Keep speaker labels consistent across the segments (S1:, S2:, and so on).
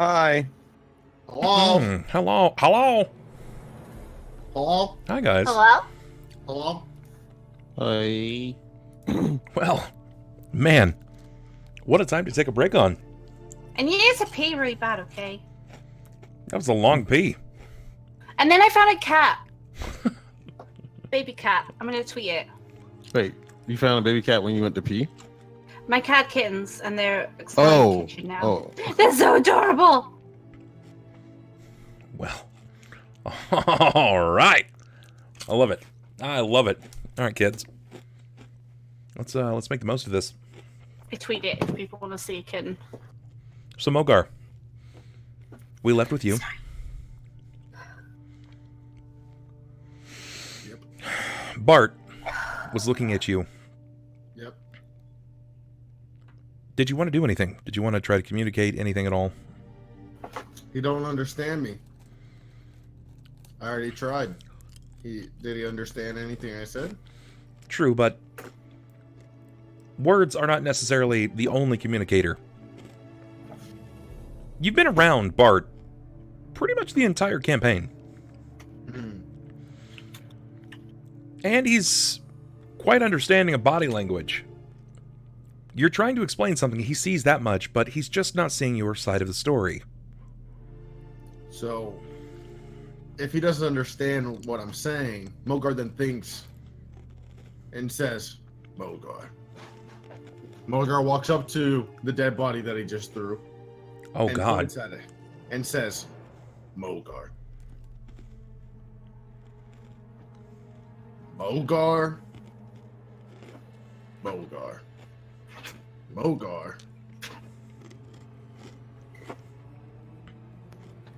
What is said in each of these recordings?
S1: Hi.
S2: Hello?
S3: Hello. Hello.
S2: Hello?
S3: Hi, guys.
S4: Hello?
S2: Hello?
S1: Hi.
S3: Well, man, what a time to take a break on.
S4: And you need to pee really bad, okay?
S3: That was a long pee.
S4: And then I found a cat. Baby cat. I'm gonna tweet it.
S1: Wait, you found a baby cat when you went to pee?
S4: My cat kittens, and they're exploring the
S1: Oh.
S4: kitchen now.
S1: Oh.
S4: They're so adorable!
S3: Well, all right. I love it. I love it. All right, kids. Let's make the most of this.
S4: I tweet it if people want to see a kitten.
S3: So, Mogar, we left with you.
S2: Yep.
S3: Bart was looking at you.
S2: Yep.
S3: Did you want to do anything? Did you want to try to communicate anything at all?
S2: He don't understand me. I already tried. Did he understand anything I said?
S3: True, but words are not necessarily the only communicator. You've been around Bart pretty much the entire campaign. And he's quite understanding of body language. You're trying to explain something, he sees that much, but he's just not seeing your side of the story.
S2: So, if he doesn't understand what I'm saying, Mogar then thinks and says, Mogar. Mogar walks up to the dead body that he just threw.
S3: Oh,
S2: and
S3: God.
S2: points at it and says, Mogar. Mogar. Mogar. Mogar.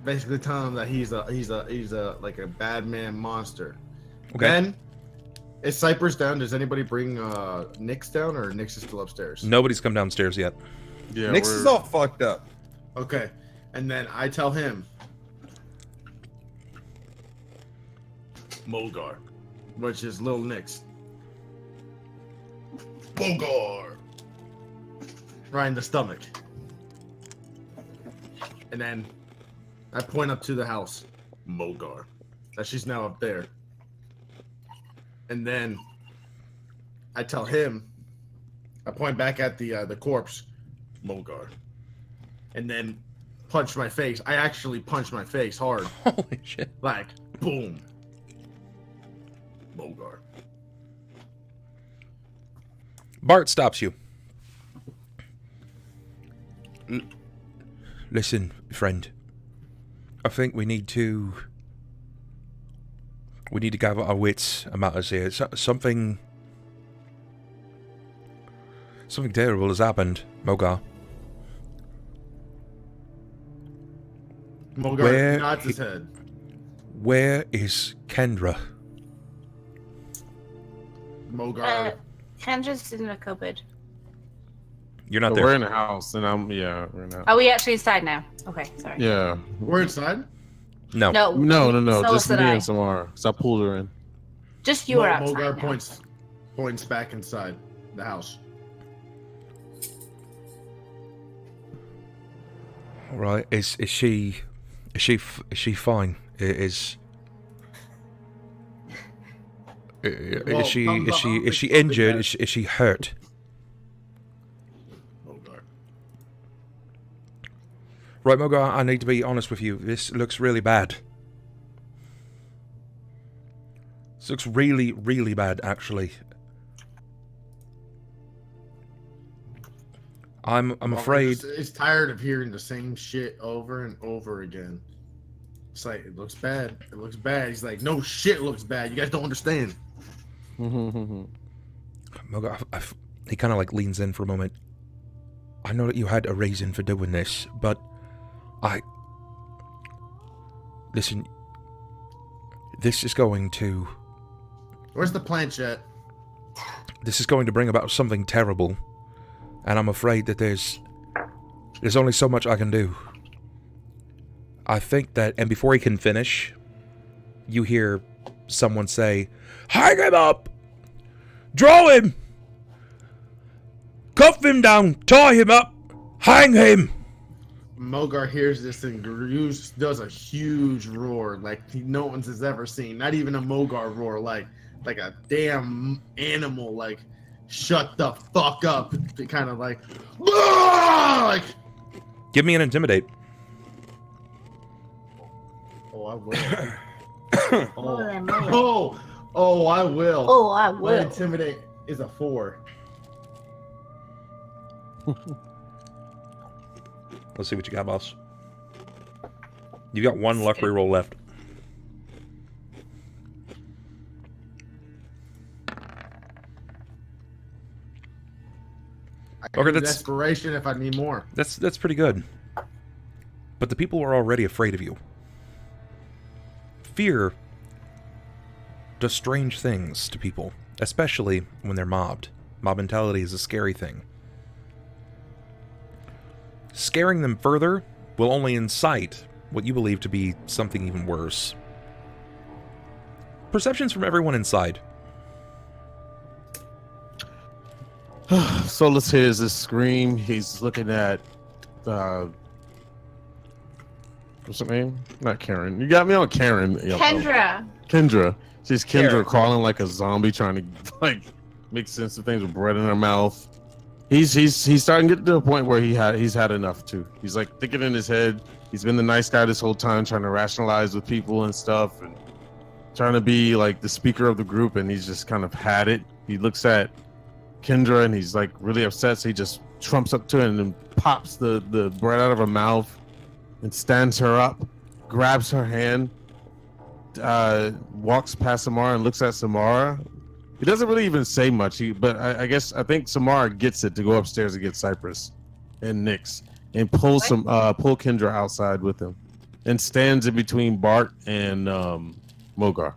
S2: Basically telling him that he's a like a bad man monster.
S3: Okay.
S2: Then is Cypress down? Does anybody bring Nyx down, or Nyx is still upstairs?
S3: Nobody's come downstairs yet.
S1: Yeah,
S5: Nyx is all fucked up.
S2: Okay. And then I tell him Mogar, which is Lil Nyx. Mogar. Right in the stomach. And then I point up to the house. Mogar. That she's now up there. And then I tell him, I point back at the corpse. Mogar. And then punch my face. I actually punched my face hard.
S3: Holy shit.
S2: Like, boom. Mogar.
S3: Bart stops you. Listen, friend. I think we need to gather our wits about us here. Something terrible has happened, Mogar.
S2: Mogar nods his head.
S3: Where is Kendra?
S2: Mogar.
S4: Kendra's in a cupboard.
S3: You're not
S1: So
S3: there.
S1: we're in the house, and we're in the house.
S4: Are we actually inside now? Okay, sorry.
S1: Yeah.
S2: We're inside?
S3: No.
S1: No.
S4: Solis
S1: Just
S4: and
S1: me
S4: I.
S1: and Symarra, because I pulled her in.
S4: Just you are outside
S2: Mogar
S4: now.
S2: points back inside the house.
S3: All right. Is she fine? Is she injured? Is she hurt?
S2: Mogar.
S3: Right, Mogar, I need to be honest with you. This looks really bad. This looks really, really bad, actually. I'm afraid.
S2: It's tired of hearing the same shit over and over again. It's like, it looks bad. It looks bad. He's like, no shit looks bad. You guys don't understand.
S3: Mogar, he kind of like leans in for a moment. I know that you had a reason for doing this, but listen, this is going to...
S2: Where's the planchette?
S3: This is going to bring about something terrible, and I'm afraid that there's only so much I can do. I think that, and before he can finish, you hear someone say, "Hang him up! Draw him! Cuff him down! Tie him up! Hang him!"
S2: Mogar hears this and does a huge roar like no one's has ever seen. Not even a Mogar roar, like a damn animal, like shut the fuck up. Kind of like, like.
S3: Give me an intimidate.
S2: Oh, I will. Oh, I will.
S4: Oh, I
S2: My
S4: will.
S2: intimidate is a 4.
S3: Let's see what you got, boss. You got one luck reroll left. Okay, that's
S2: desperation if I need more.
S3: That's pretty good. But the people are already afraid of you. Fear does strange things to people, especially when they're mobbed. Mob mentality is a scary thing. Scaring them further will only incite what you believe to be something even worse. Perceptions from everyone inside.
S1: Solis hears this scream. He's looking at what's her name? Not Karen. You got me on Karen.
S4: Kendra.
S1: Kendra. She's Kendra
S2: Karen.
S1: crawling like a zombie, trying to like make sense of things with bread in her mouth. He's starting to get to a point where he's had enough too. He's like thinking in his head. He's been the nice guy this whole time, trying to rationalize with people and stuff, and trying to be like the speaker of the group. And he's just kind of had it. He looks at Kendra and he's like really upset. So he just trumps up to her and then pops the bread out of her mouth and stands her up, grabs her hand, walks past Symarra and looks at Symarra. He doesn't really even say much, but I think Symarra gets it to go upstairs and get Cypress and Nyx and pull Kendra outside with him and stands in between Bart and Mogar.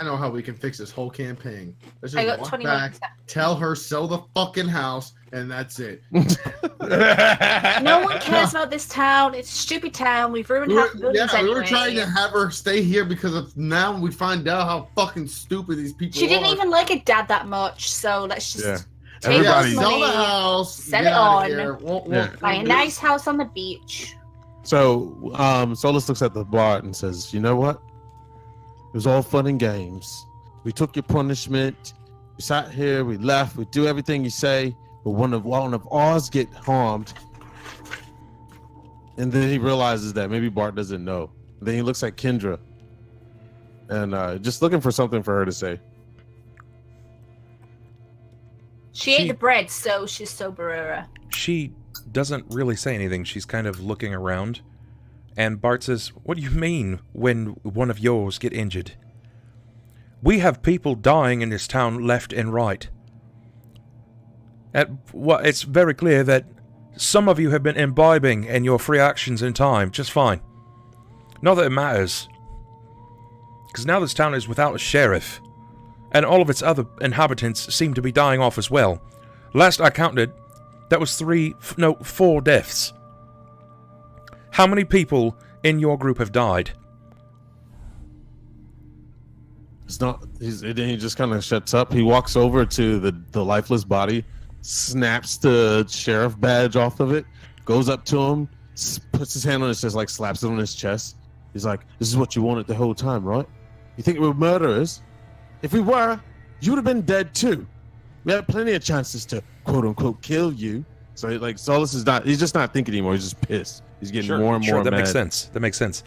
S2: I know how we can fix this whole campaign. Let's
S4: I
S2: just
S4: got
S2: walk
S4: 21%.
S2: back, tell her sell the fucking house, and that's it.
S4: No one cares about this town. It's a stupid town. We've ruined half the buildings
S2: we
S4: anyway.
S2: were trying to have her stay here because of now we find out how fucking stupid these people are.
S4: She didn't even like her dad that much, so let's just take
S1: Everybody-
S4: this
S2: sell
S4: money,
S2: the house,
S4: sell
S2: get
S4: it
S2: out of
S4: on,
S2: here.
S4: buy a nice house on the beach.
S1: So Solis looks at the Bart and says, "You know what? It was all fun and games. We took your punishment. We sat here. We left. We do everything you say. But one of ours get harmed." And then he realizes that maybe Bart doesn't know. Then he looks at Kendra and just looking for something for her to say.
S4: She ate the bread, so she's soberer.
S3: She doesn't really say anything. She's kind of looking around. And Bart says, "What do you mean when one of yours get injured? We have people dying in this town left and right. It's very clear that some of you have been imbibing in your free actions in time just fine. Not that it matters. Because now this town is without a sheriff. And all of its other inhabitants seem to be dying off as well. Last I counted, that was 4 deaths. How many people in your group have died?"
S1: It's not. Then he just kind of shuts up. He walks over to the lifeless body, snaps the sheriff badge off of it, goes up to him, puts his hand on his chest, like slaps it on his chest. He's like, "This is what you wanted the whole time, right? You think we were murderers? If we were, you would have been dead too. We had plenty of chances to quote unquote kill you." So like Solis is not. He's just not thinking anymore. He's just pissed. He's getting more and more
S3: that
S1: mad.
S3: makes sense. That makes sense.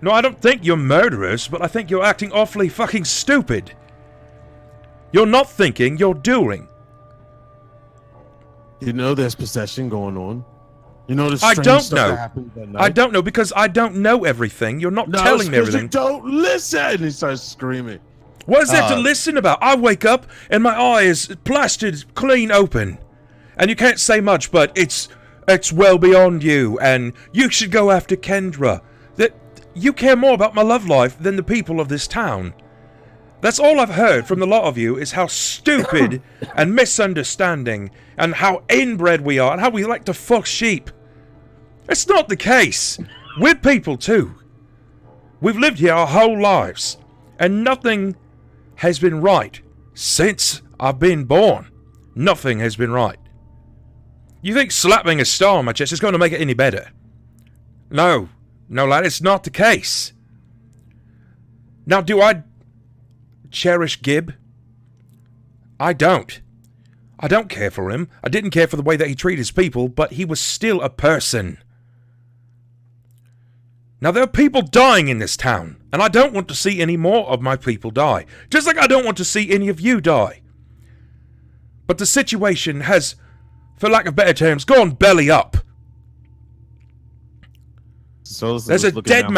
S3: No, I don't think you're murderers, but I think you're acting awfully fucking stupid. You're not thinking, you're doing.
S1: You know there's possession going on. You know there's
S3: I
S1: strange
S3: don't
S1: stuff
S3: know.
S1: that happens at night.
S3: I don't know because I don't know everything. You're not
S1: No,
S3: telling me
S1: it's 'cause
S3: everything.
S1: you don't listen. He starts screaming.
S3: What is there to listen about? I wake up and my eye is plastered clean open. And you can't say much, but it's well beyond you, and you should go after Kendra. That you care more about my love life than the people of this town. That's all I've heard from the lot of you is how stupid and misunderstanding and how inbred we are and how we like to fuck sheep. It's not the case. We're people too. We've lived here our whole lives, and nothing has been right since I've been born. Nothing has been right. You think slapping a star on my chest is going to make it any better? No, lad, it's not the case. Now, do I cherish Gib? I don't. I don't care for him. I didn't care for the way that he treated his people, but he was still a person. Now, there are people dying in this town, and I don't want to see any more of my people die. Just like I don't want to see any of you die. But the situation has, for lack of better terms, gone belly up. There's a dead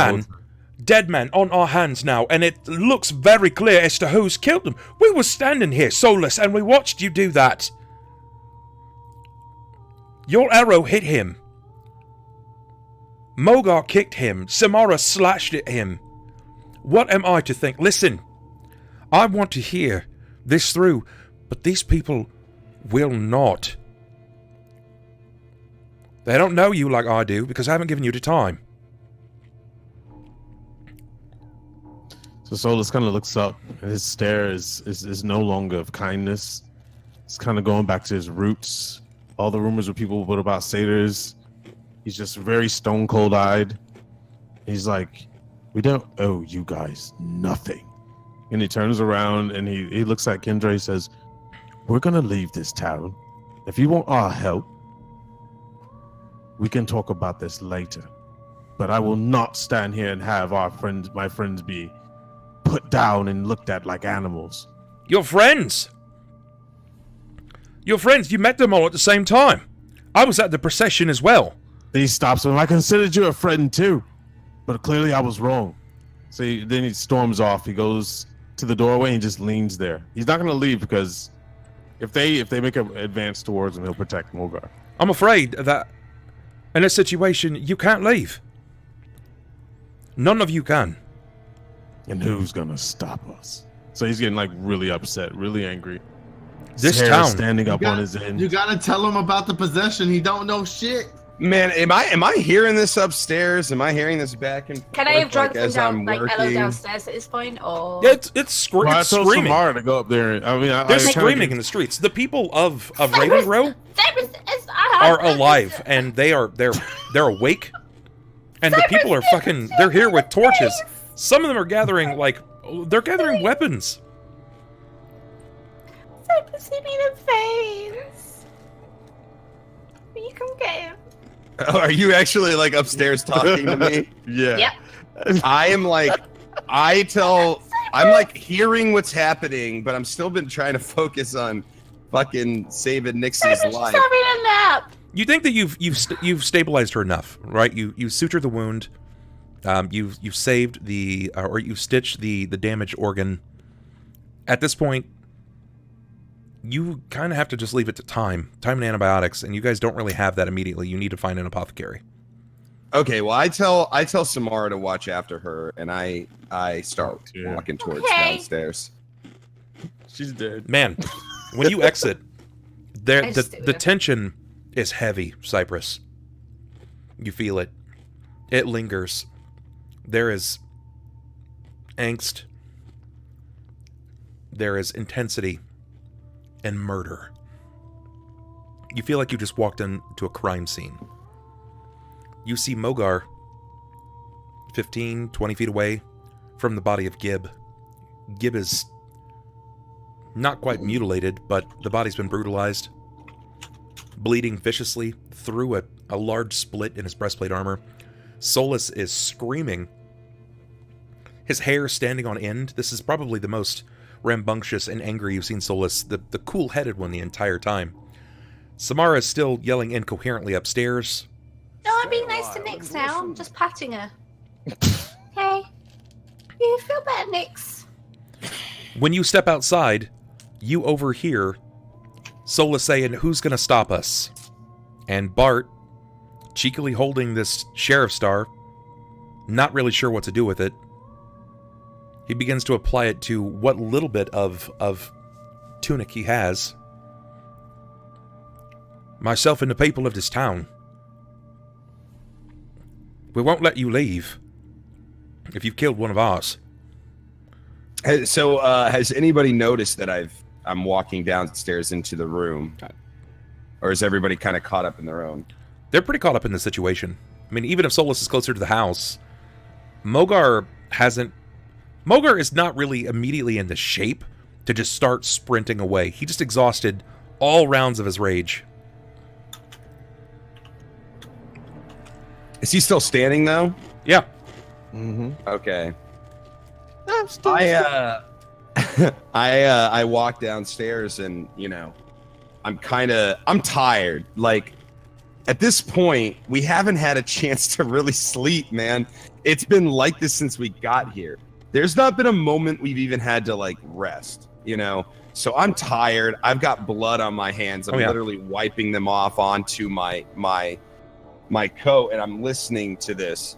S3: man on our hands now, and it looks very clear as to who's killed him. We were standing here, Solis, and we watched you do that. Your arrow hit him. Mogar kicked him. Symarra slashed at him. What am I to think? Listen, I want to hear this through, but these people will not. They don't know you like I do, because I haven't given you the time.
S1: So Solis kind of looks up, and his stare is no longer of kindness. It's kind of going back to his roots. All the rumors of people put about satyrs. He's just very stone cold eyed. He's like, we don't owe you guys nothing. And he turns around and he looks at Kendra. He says, we're going to leave this town. If you want our help, we can talk about this later. But I will not stand here and have my friends be put down and looked at like animals.
S3: Your friends! Your friends, you met them all at the same time. I was at the procession as well.
S1: He stops him. I considered you a friend too, but clearly I was wrong. So then he storms off. He goes to the doorway and just leans there. He's not going to leave because if they make an advance towards him, he'll protect Mogar.
S3: I'm afraid that in this situation, you can't leave. None of you can.
S1: And who's going to stop us? So he's getting like really upset, really angry.
S3: This
S1: hair
S3: town
S1: standing up on his end.
S2: You gotta tell him about the possession. He don't know shit.
S5: Man, am I hearing this upstairs? Am I hearing this back and forth?
S4: Can I have drugged them
S5: as
S4: down,
S5: I'm
S4: like Ello
S5: working?
S4: downstairs at this point, or?
S3: Yeah, it's
S1: Well, I
S3: it's
S1: told
S3: screaming.
S1: Symarra to go up there. I mean,
S3: They're screaming in the streets. The people of Raven Row are alive, and they're awake, and the people are fucking. They're here with torches. Some of them are gathering they're gathering weapons.
S4: Cypress, he need a face. Will you come get him?
S5: Oh, are you actually like upstairs talking to me?
S1: Yeah.
S4: Yep.
S5: I am like, I'm like hearing what's happening, but I'm still been trying to focus on fucking saving Nix's
S4: Cypress,
S5: life.
S4: she's having a nap.
S3: You think that you've stabilized her enough, right? You sutured the wound. You've saved or you stitched the damaged organ. At this point, you kind of have to just leave it to time and antibiotics, and you guys don't really have that immediately. You need to find an apothecary.
S5: Okay, well, I tell Symarra to watch after her, and I start walking towards downstairs.
S1: She's dead.
S3: Man, when you exit, the tension is heavy, Cypress. You feel it. It lingers. There is angst. There is intensity and murder. You feel like you just walked into a crime scene. You see Mogar 15, 20 feet away from the body of Gib. Gib is not quite mutilated, but the body's been brutalized, bleeding viciously through a large split in his breastplate armor. Solis is screaming, his hair standing on end. This is probably the most rambunctious and angry you've seen Solis, the cool-headed one the entire time. Symarra is still yelling incoherently upstairs.
S4: No, I'm being nice to Nyx now. I'm just patting her. Okay. You feel better, Nyx.
S3: When you step outside, you overhear Solis saying, "Who's gonna stop us?" And Bart, cheekily holding this sheriff's star, not really sure what to do with it, he begins to apply it to what little bit of tunic he has. Myself and the people of this town, We won't let you leave if you've killed one of ours.
S5: So, has anybody noticed that I'm walking downstairs into the room, or is everybody kind of caught up in their own?
S3: They're pretty caught up in the situation. I mean, even if Solis is closer to the house, Mogar is not really immediately in the shape to just start sprinting away. He just exhausted all rounds of his rage.
S5: Is he still standing though?
S3: Yeah.
S1: Mm-hmm.
S5: Okay.
S1: I'm still
S5: I walk downstairs and, you know, I'm tired. Like, at this point, we haven't had a chance to really sleep, man. It's been like this since we got here. There's not been a moment we've even had to, like, rest, you know? So I'm tired. I've got blood on my hands. I'm literally wiping them off onto my coat, and I'm listening to this.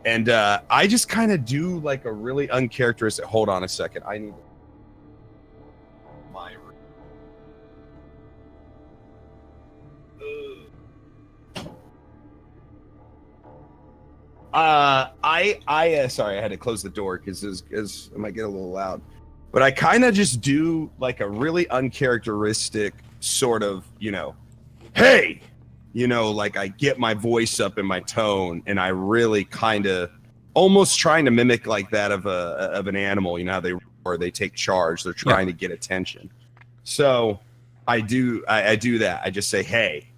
S5: And I just kind of do, like, a really uncharacteristic... Hold on a second. I need... my... sorry, I had to close the door because it might get a little loud. But I kind of just do like a really uncharacteristic sort of, you know, hey, you know, like I get my voice up in my tone, and I really kind of almost trying to mimic like that of an animal, you know, how they take charge, they're trying to get attention. So I do that. I just say, hey.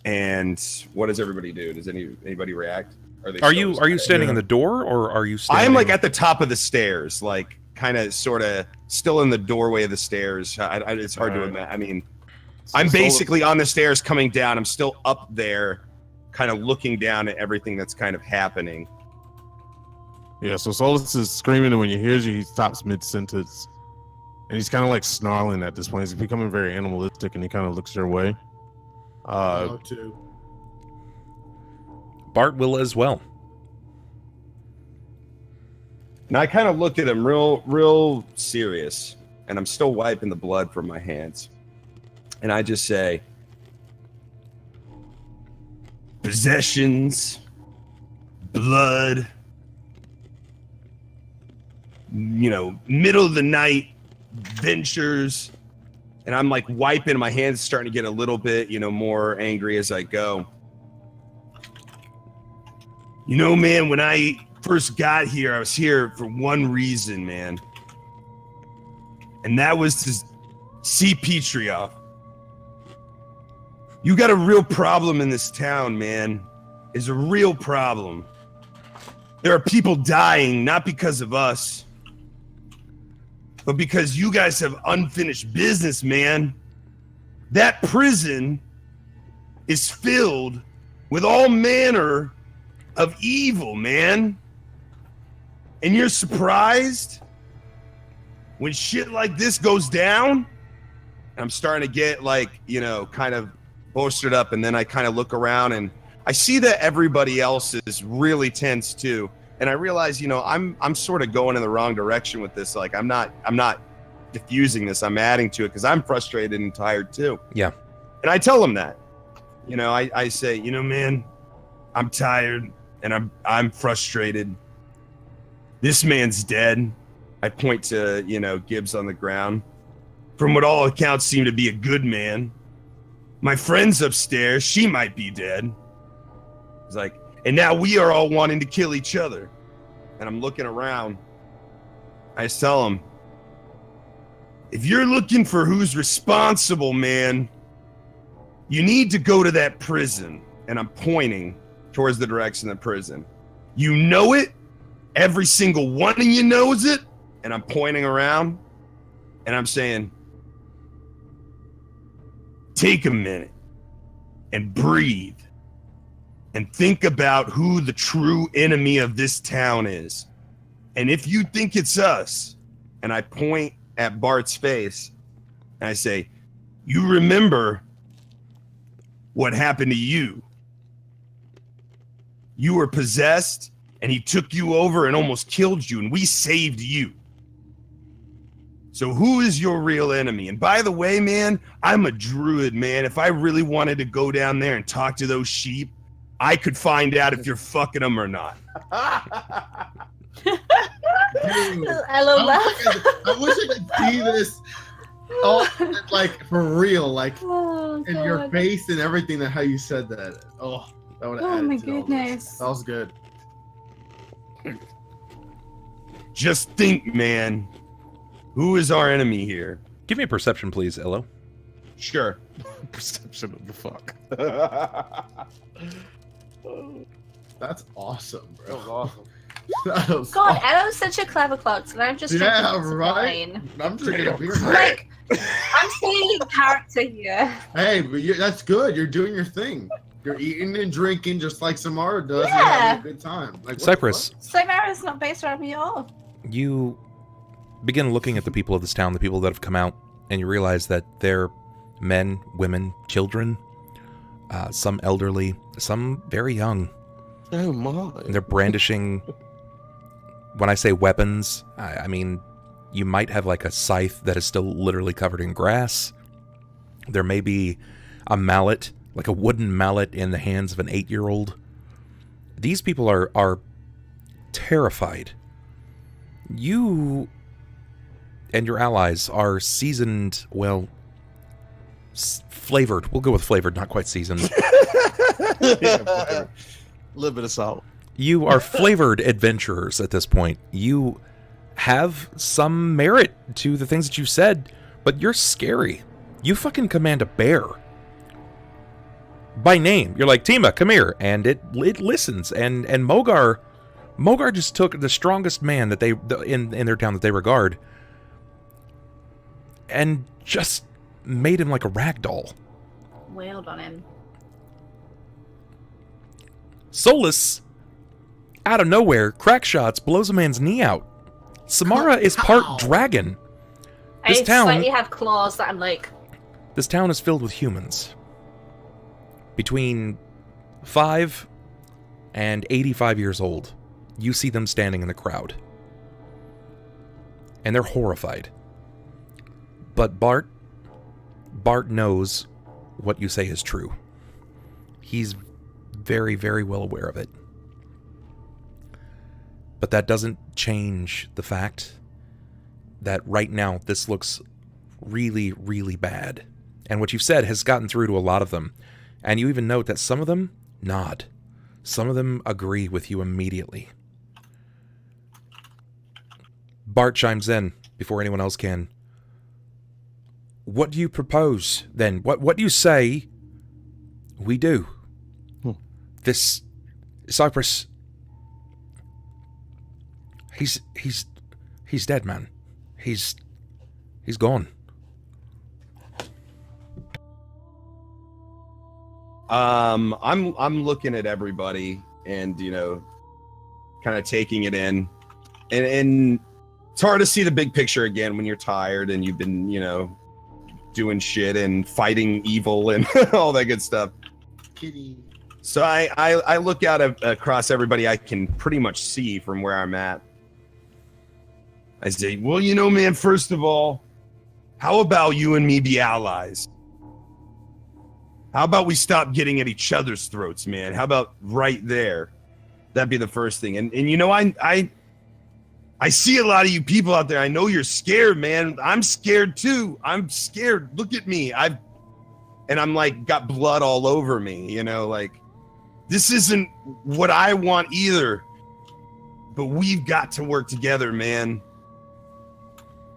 S5: And what does everybody do? Does anybody react?
S3: Are you standing in the door, or are you standing...
S5: I'm like at the top of the stairs, like kind of sort of still in the doorway of the stairs. It's hard to imagine. I mean, I'm basically on the stairs coming down. I'm still up there kind of looking down at everything that's kind of happening.
S1: Yeah, so Solis is screaming, and when he hears you, he stops mid-sentence. And he's kind of like snarling at this point. He's becoming very animalistic, and he kind of looks your way.
S2: Too.
S3: Bart will as well.
S5: And I kind of looked at him real serious, and I'm still wiping the blood from my hands. And I just say, possessions, blood, you know, middle of the night ventures. And I'm like wiping, my hands starting to get a little bit, you know, more angry as I go. You know, man, when I first got here, I was here for one reason, man. And that was to see Petrioff. You got a real problem in this town, man. It's a real problem. There are people dying, not because of us, but because you guys have unfinished business, man. That prison is filled with all manner of evil, man. And you're surprised when shit like this goes down? And I'm starting to get like, you know, kind of bolstered up, and then I kind of look around and I see that everybody else is really tense too. And I realize, you know, I'm sort of going in the wrong direction with this. Like I'm not diffusing this. I'm adding to it because I'm frustrated and tired too.
S3: Yeah.
S5: And I tell him that. You know, I say, you know, man, I'm tired and I'm frustrated. This man's dead. I point to, you know, Gibbs on the ground. From what all accounts seem to be a good man. My friend's upstairs. She might be dead. He's like, and now we are all wanting to kill each other. And I'm looking around. I tell him, if you're looking for who's responsible, man, you need to go to that prison. And I'm pointing towards the direction of the prison. You know it. Every single one of you knows it. And I'm pointing around. And I'm saying, take a minute and breathe. And think about who the true enemy of this town is. And if you think it's us, and I point at Bart's face, and I say, you remember what happened to you. You were possessed, and he took you over and almost killed you, and we saved you. So who is your real enemy? And by the way, man, I'm a druid, man. If I really wanted to go down there and talk to those sheep, I could find out if you're fucking them or not.
S2: Dude,
S4: Elo laugh.
S2: I wish I could see this all like for real, like
S4: Oh,
S2: in your
S4: God.
S2: face and everything. That how you said that. Oh, that would have
S4: Oh
S2: added
S4: my
S2: to all this.
S4: goodness.
S2: That was good.
S5: Just think, man. Who is our enemy here?
S3: Give me a perception, please, Elo.
S5: Sure.
S1: Perception of the fuck.
S2: That's awesome, bro.
S1: That was awesome.
S2: That was
S4: God,
S2: awesome.
S4: Elo's such a clever clock, and I'm just
S2: Yeah,
S4: drinking some
S2: right?
S4: wine.
S2: I'm drinking a beer.
S4: Like, I'm staying in character here.
S2: Hey, but that's good. You're doing your thing. You're eating and drinking just like Symarra does.
S4: Yeah.
S2: And having a good time. Like what the
S3: Cypress,
S4: Symarra's not based around me at all.
S3: you begin looking at the people of this town, the people that have come out, and you realize that they're men, women, children, some elderly, some very young.
S1: Oh my.
S3: And they're brandishing, when I say weapons, I mean, you might have like a scythe that is still literally covered in grass. There may be a mallet, like a wooden mallet in the hands of an 8-year-old. These people are terrified. You and your allies are seasoned, well, flavored. We'll go with flavored, not quite seasoned.
S1: A little bit of salt.
S3: You are flavored adventurers at this point. You have some merit to the things that you've said, but you're scary. You fucking command a bear. By name. You're like, Tima, come here. And it listens. And Mogar just took the strongest man that they in their town that they regard and just made him like a rag doll.
S4: Wailed on him.
S3: Solis, out of nowhere, crack shots, blows a man's knee out. Symarra is part dragon. This
S4: I
S3: town-
S4: slightly have claws that I'm like,
S3: This town is filled with humans. Between 5 and 85 years old. You see them standing in the crowd. And they're horrified. But Bart knows what you say is true. He's very, very well aware of it. But that doesn't change the fact that right now this looks really, really bad. And what you've said has gotten through to a lot of them. And you even note that some of them nod. Some of them agree with you immediately. Bart chimes in before anyone else can. What do you propose, then? What do you say we do? This Cypress, he's dead, man. He's gone.
S5: I'm looking at everybody and, kind of taking it in. And it's hard to see the big picture again when you're tired and you've been, doing shit and fighting evil and all that good stuff.
S2: Kitty.
S5: So I look out across everybody I can pretty much see from where I'm at. I say, well, man, first of all, how about you and me be allies? How about we stop getting at each other's throats, man? How about right there? That'd be the first thing. And I see a lot of you people out there. I know you're scared, man. I'm scared too. I'm scared. Look at me. I'm like got blood all over me, like this isn't what I want either. But we've got to work together, man.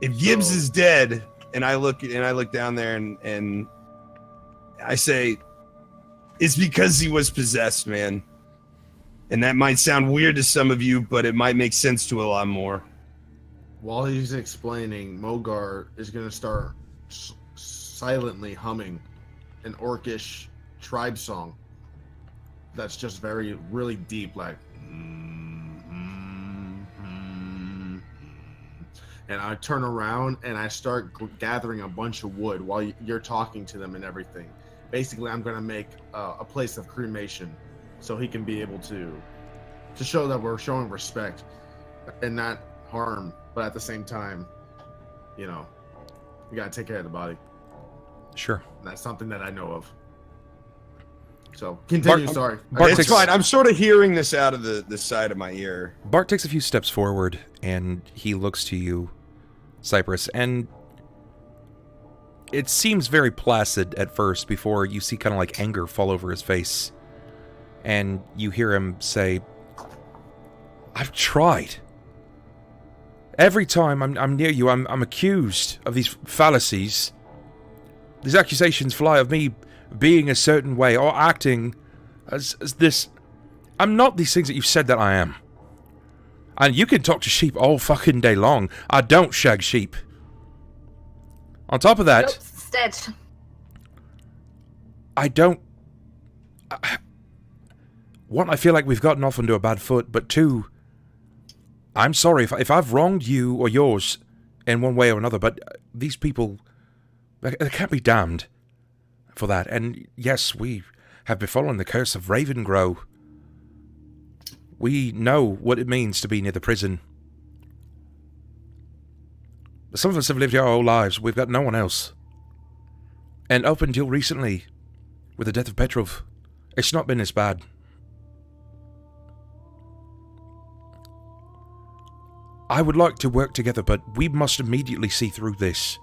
S5: If Gibbs is dead, and I look down there and I say, it's because he was possessed, man. And that might sound weird to some of you, but it might make sense to a lot more.
S2: While he's explaining, Mogar is going to start silently humming an orcish tribe song that's just really deep, like. And I turn around and I start gathering a bunch of wood while you're talking to them and everything. Basically, I'm going to make a place of cremation so he can be able to show that we're showing respect and not harm, but at the same time, you got to take care of the body.
S3: Sure.
S2: And that's something that I know of. So continue.
S3: Bart-
S2: Sorry.
S3: Bart
S5: It's
S3: takes-
S5: fine. I'm sort of hearing this out of the side of my ear.
S3: Bart takes a few steps forward, and he looks to you, Cypress, and it seems very placid at first before you see kind of like anger fall over his face. And you hear him say, I've tried. Every time I'm near you, I'm accused of these fallacies. These accusations fly of me being a certain way or acting as this. I'm not these things that you've said that I am. And you can talk to sheep all fucking day long. I don't shag sheep. On top of that,
S4: Nope, instead.
S3: I don't... One, I feel like we've gotten off onto a bad foot, but two, I'm sorry if I've wronged you or yours in one way or another, but these people, they can't be damned for that. And yes, we have befallen the curse of Ravengrow. We know what it means to be near the prison. Some of us have lived here our whole lives. We've got no one else. And up until recently, with the death of Petrov, it's not been as bad. I would like to work together, but we must immediately see through this.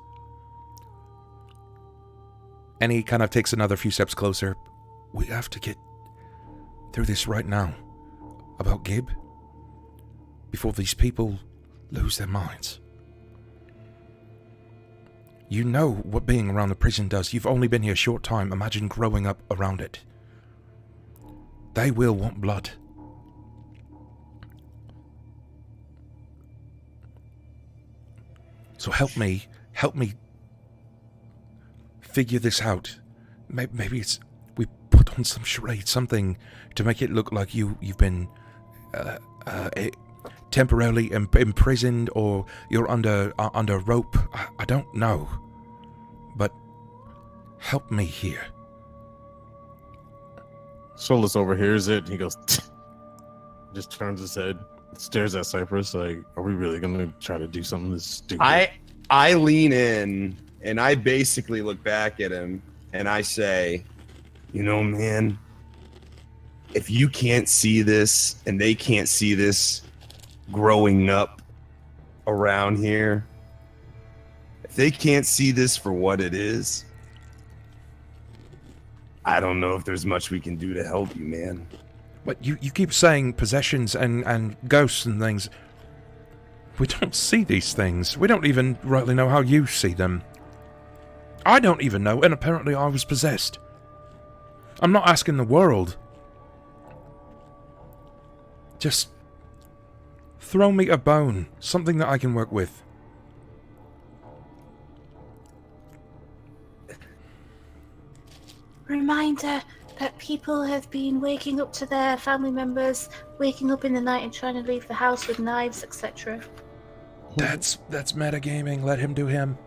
S3: And he kind of takes another few steps closer. We have to get through this right now. About Gib. Before these people lose their minds. You know what being around the prison does. You've only been here a short time. Imagine growing up around it. They will want blood. So help me figure this out. Maybe it's we put on some charade, something to make it look like you've been temporarily imprisoned or you're under rope. I don't know, but help me here.
S1: Solis overhears it. And he goes, just turns his head, stares at Cypress like, "Are we really gonna try to do something this stupid?"
S5: I lean in and I basically look back at him and I say, you know, man, if you can't see this and they can't see this growing up around here, if they can't see this for what it is, I don't know if there's much we can do to help you, man.
S3: But you keep saying possessions and ghosts and things. We don't see these things. We don't even rightly know how you see them. I don't even know, and apparently I was possessed. I'm not asking the world. Just throw me a bone, something that I can work with.
S4: Reminder that people have been waking up to their family members, waking up in the night and trying to leave the house with knives, etc.
S3: That's metagaming. Let him do him.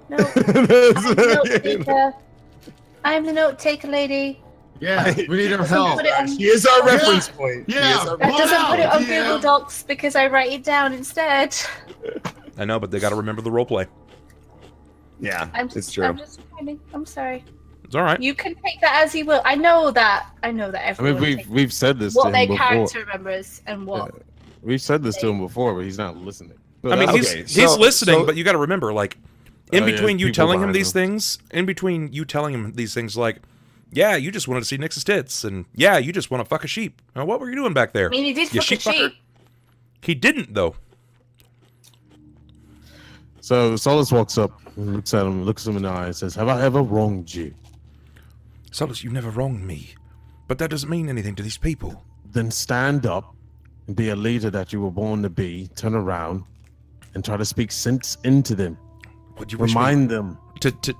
S4: No, I'm the note taker. I'm the note taker lady.
S2: Yeah, we need her help.
S4: Put it on-
S5: He is our reference point.
S2: Yeah,
S5: He is our
S4: That doesn't put it on
S2: Yeah.
S4: Google Docs because I write it down instead.
S3: I know, but they got to remember the roleplay.
S5: Yeah,
S4: I'm
S5: it's
S4: just,
S5: true.
S4: I'm just kidding. I'm sorry.
S3: It's all right.
S4: You can take that as you will. I know that
S1: I mean,
S4: everyone takes
S1: we've said this
S4: what
S1: to
S4: their
S1: him before.
S4: character remembers and what.
S1: We've said this to him before, but he's not listening. But
S3: I mean,
S1: that's-
S5: Okay,
S3: he's
S5: so-
S3: listening,
S5: so-
S3: but you got to remember, like, in
S1: Oh, yeah,
S3: between you
S1: people
S3: telling him
S1: behind
S3: these
S1: him.
S3: things, in between you telling him these things, like, yeah, you just wanted to see Nix's tits, and yeah, you just want to fuck a sheep. Now, what were you doing back there?
S4: I mean, he did
S3: You
S4: fuck a
S3: sheep fucker.
S4: sheep.
S3: He didn't, though.
S1: So Solis walks up and looks at him in the eye and says, "Have I ever wronged you?
S3: Solis, you never wronged me, but that doesn't mean anything to these people.
S1: Then stand up and be a leader that you were born to be. Turn around and try to speak sense into them.
S3: What do you wish
S1: Remind them."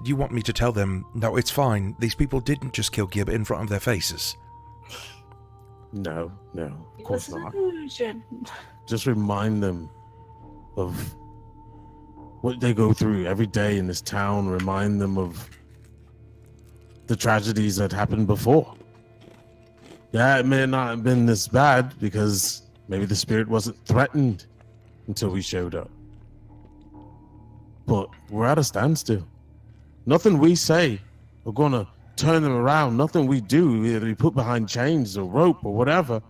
S3: you want me to tell them, no, it's fine. These people didn't just kill Gib in front of their faces.
S1: No, of
S4: It
S1: course
S4: was an
S1: not.
S4: illusion.
S1: Just remind them of what they go through every day in this town. Remind them of the tragedies that happened before. Yeah, it may not have been this bad because maybe the spirit wasn't threatened until we showed up. But we're at a standstill. Nothing we say are gonna turn them around. Nothing we do, either we put behind chains or rope or whatever.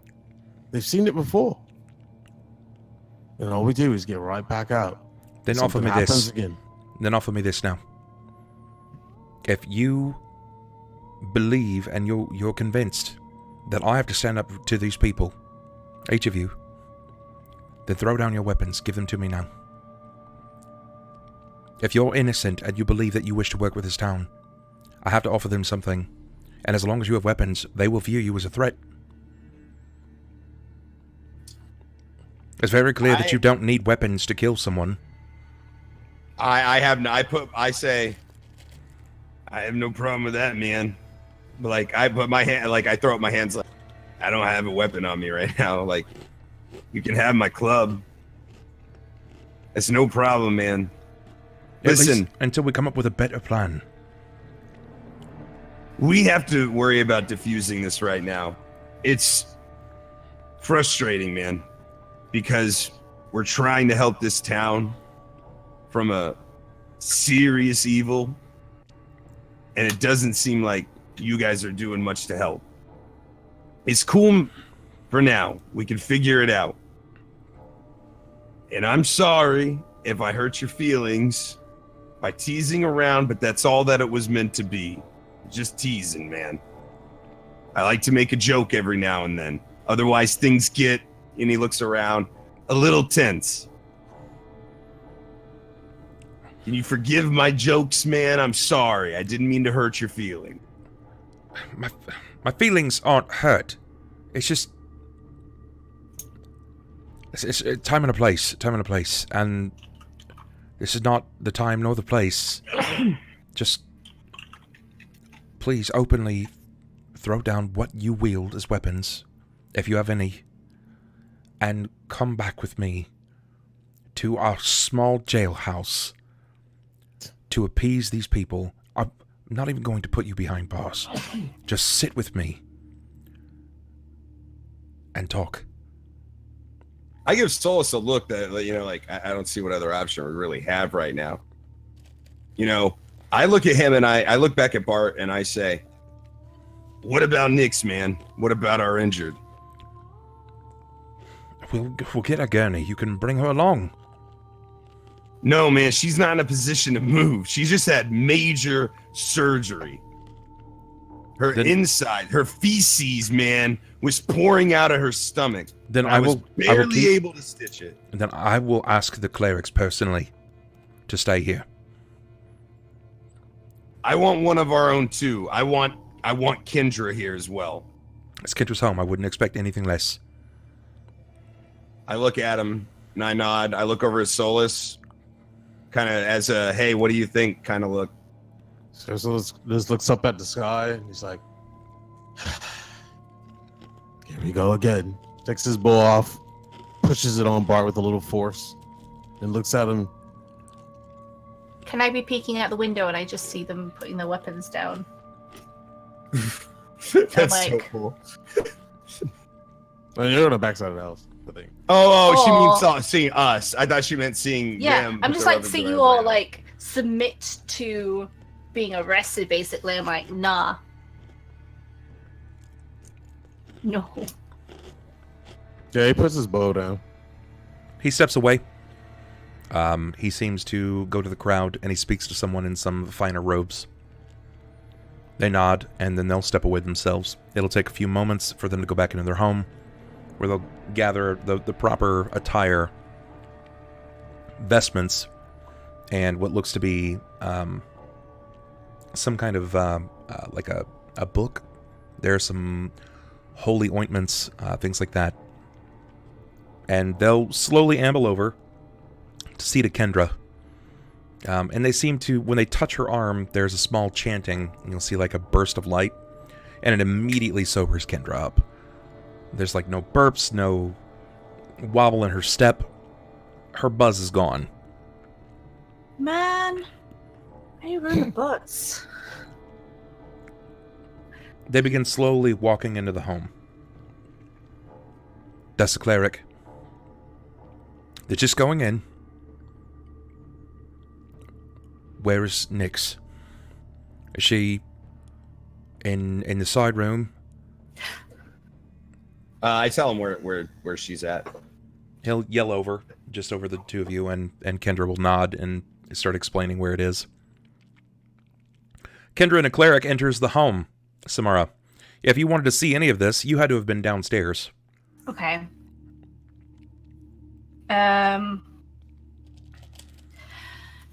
S1: They've seen it before. And all we do is get right back out.
S3: Then offer me this. Then offer me this now. If you believe and you're convinced that I have to stand up to these people, each of you, then throw down your weapons. Give them to me now. If you're innocent and you believe that you wish to work with this town, I have to offer them something. And as long as you have weapons, they will view you as a threat. It's very clear that you don't need weapons to kill someone.
S5: I have no problem with that, man. But like I put my hand, like I throw up my hands, like I don't have a weapon on me right now. Like you can have my club. It's no problem, man. Listen,
S3: until we come up with a better plan.
S5: We have to worry about diffusing this right now. It's frustrating, man, because we're trying to help this town from a serious evil, and it doesn't seem like you guys are doing much to help. It's cool for now. We can figure it out. And I'm sorry if I hurt your feelings by teasing around, but that's all that it was meant to be. Just teasing, man. I like to make a joke every now and then. Otherwise, things get, and he looks around, a little tense. Can you forgive my jokes, man? I'm sorry. I didn't mean to hurt your feelings.
S3: My feelings aren't hurt. It's just... It's time and a place. Time and a place. And this is not the time nor the place. Just... Please openly throw down what you wield as weapons, if you have any, and come back with me to our small jailhouse to appease these people. I'm not even going to put you behind bars. Just sit with me and talk.
S5: I give Solis a look that, you know, like, I don't see what other option we really have right now. You know, I look at him and I look back at Bart and I say, what about Nix, man? What about our injured?
S3: We'll get a gurney. You can bring her along.
S5: No, man, she's not in a position to move. She just had major surgery. Her inside, her feces, man, was pouring out of her stomach.
S3: Then
S5: I was barely able to stitch it.
S3: And then I will ask the clerics personally to stay here.
S5: I want one of our own too. I want Kendra here as well.
S3: It's Kendra's home. I wouldn't expect anything less.
S5: I look at him and I nod. I look over at Solis, kind of as a, hey, what do you think kind of look.
S1: So Solis looks up at the sky and he's like, here we go again. Takes his bow off, pushes it on Bart with a little force, and looks at him.
S4: Can I be peeking out the window and I just see them putting their weapons down?
S5: That's
S4: like,
S5: so cool.
S1: Well, you're on the backside of the house, I think.
S5: She means seeing us. I thought she meant seeing them.
S4: I'm just like seeing you all like submit to being arrested, basically. I'm like, nah. No.
S1: Yeah, he puts his bow down.
S3: He steps away. He seems to go to the crowd and he speaks to someone in some finer robes. They nod and then they'll step away themselves. It'll take a few moments for them to go back into their home, where they'll gather the proper attire, vestments, and what looks to be some kind of like a book. There are some holy ointments, things like that. And they'll slowly amble over to see to Kendra. And they seem to, when they touch her arm, there's a small chanting, and you'll see like a burst of light, and it immediately sobers Kendra up. There's like no burps, no wobble in her step. Her buzz is gone.
S4: Man, why you ruin the butts?
S3: They begin slowly walking into the home. That's the cleric. They're just going in. Where is Nyx? Is she in the side room.
S5: I tell him where she's at.
S3: He'll yell over, just over the two of you, and Kendra will nod and start explaining where it is. Kendra and a cleric enters the home, Symarra. If you wanted to see any of this, you had to have been downstairs.
S4: Okay.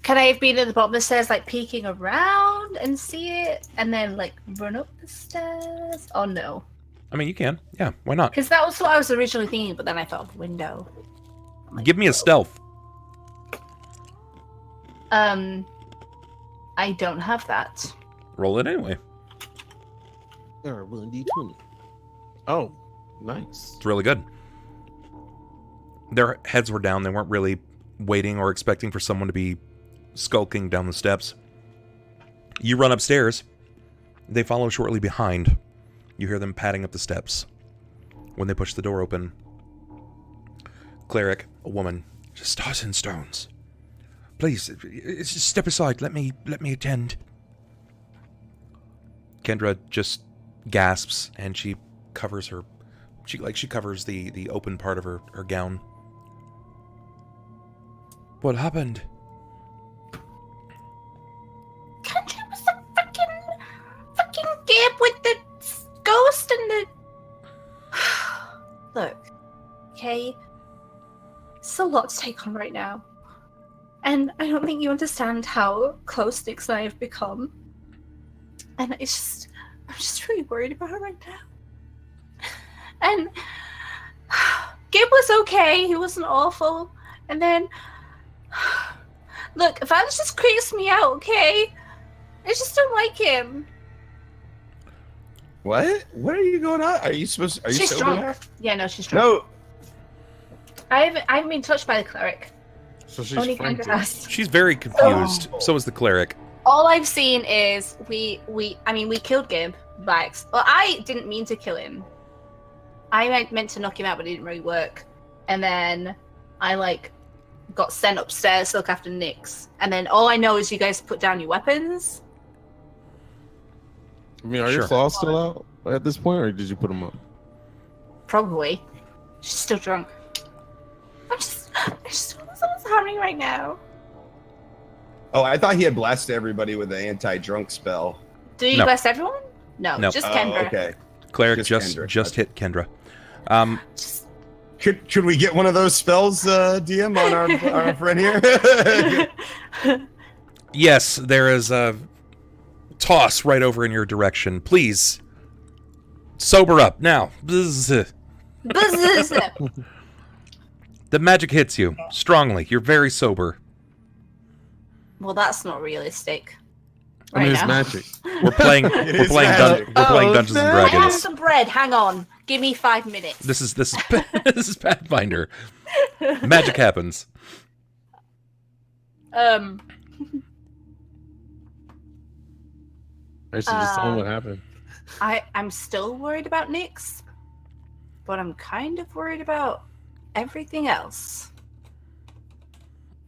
S4: Can I have been at the bottom of the stairs, like, peeking around and see it, and then, like, run up the stairs? Oh, no.
S3: I mean, you can. Yeah, why not?
S4: Because that was what I was originally thinking, but then I thought of the window. Like,
S3: Give me a stealth.
S4: I don't have that.
S3: Roll it anyway.
S1: 1d20. Oh, nice.
S3: It's really good. Their heads were down. They weren't really waiting or expecting for someone to be skulking down the steps. You run upstairs. They follow shortly behind. You hear them padding up the steps. When they push the door open, cleric, a woman, just stars and stones. Please, just step aside. Let me attend. Kendra just gasps and she covers her. She covers the open part of her gown. What happened?
S4: Kendra was the fucking Gabe with the ghost and the... Look, okay? It's a lot to take on right now. And I don't think you understand how close Nix and I have become. And I'm just really worried about her right now. And Gabe was okay, he wasn't awful. And then, look, Vance just creeps me out, okay? I just don't like him.
S5: What? What are you going on? Are you
S4: She's
S5: sober
S4: drunk.
S5: now?
S4: Yeah, no, she's drunk.
S5: No.
S4: I haven't been touched by the cleric.
S1: So she's
S4: Only
S1: frantic.
S4: Kendra has.
S3: She's very confused. So is the cleric.
S4: All I've seen is we killed Gabe by well, I didn't mean to kill him. I meant to knock him out, but it didn't really work. And then I got sent upstairs to look after Nix. And then all I know is you guys put down your weapons.
S1: I mean, are
S3: Sure.
S1: your claws still out at this point, or did you put them up?
S4: Probably. She's still drunk. I just don't know what's happening right now.
S5: Oh, I thought he had blasted everybody with the anti-drunk spell.
S4: Do you
S3: No.
S4: bless everyone? No,
S3: No.
S4: just
S5: Oh,
S4: Kendra.
S5: okay.
S3: Cleric
S5: Just
S3: just
S5: Kendra.
S3: hit Kendra.
S4: Just,
S5: Could we get one of those spells, DM, on our friend here?
S3: Yes, there is a toss right over in your direction. Please, sober up now. Bzz. The magic hits you strongly. You're very sober.
S4: well, that's not realistic.
S1: I mean,
S4: Right
S1: it's
S4: now.
S1: magic.
S3: We're playing
S5: is
S3: we're
S5: magic.
S3: playing
S1: Oh,
S3: Dungeons and
S1: snap.
S4: I have
S3: Dragons.
S4: some bread. Hang on. Give me 5 minutes.
S3: This is this is Pathfinder. Magic happens.
S1: I should just tell him what happened.
S4: I'm still worried about Nix, but I'm kind of worried about everything else.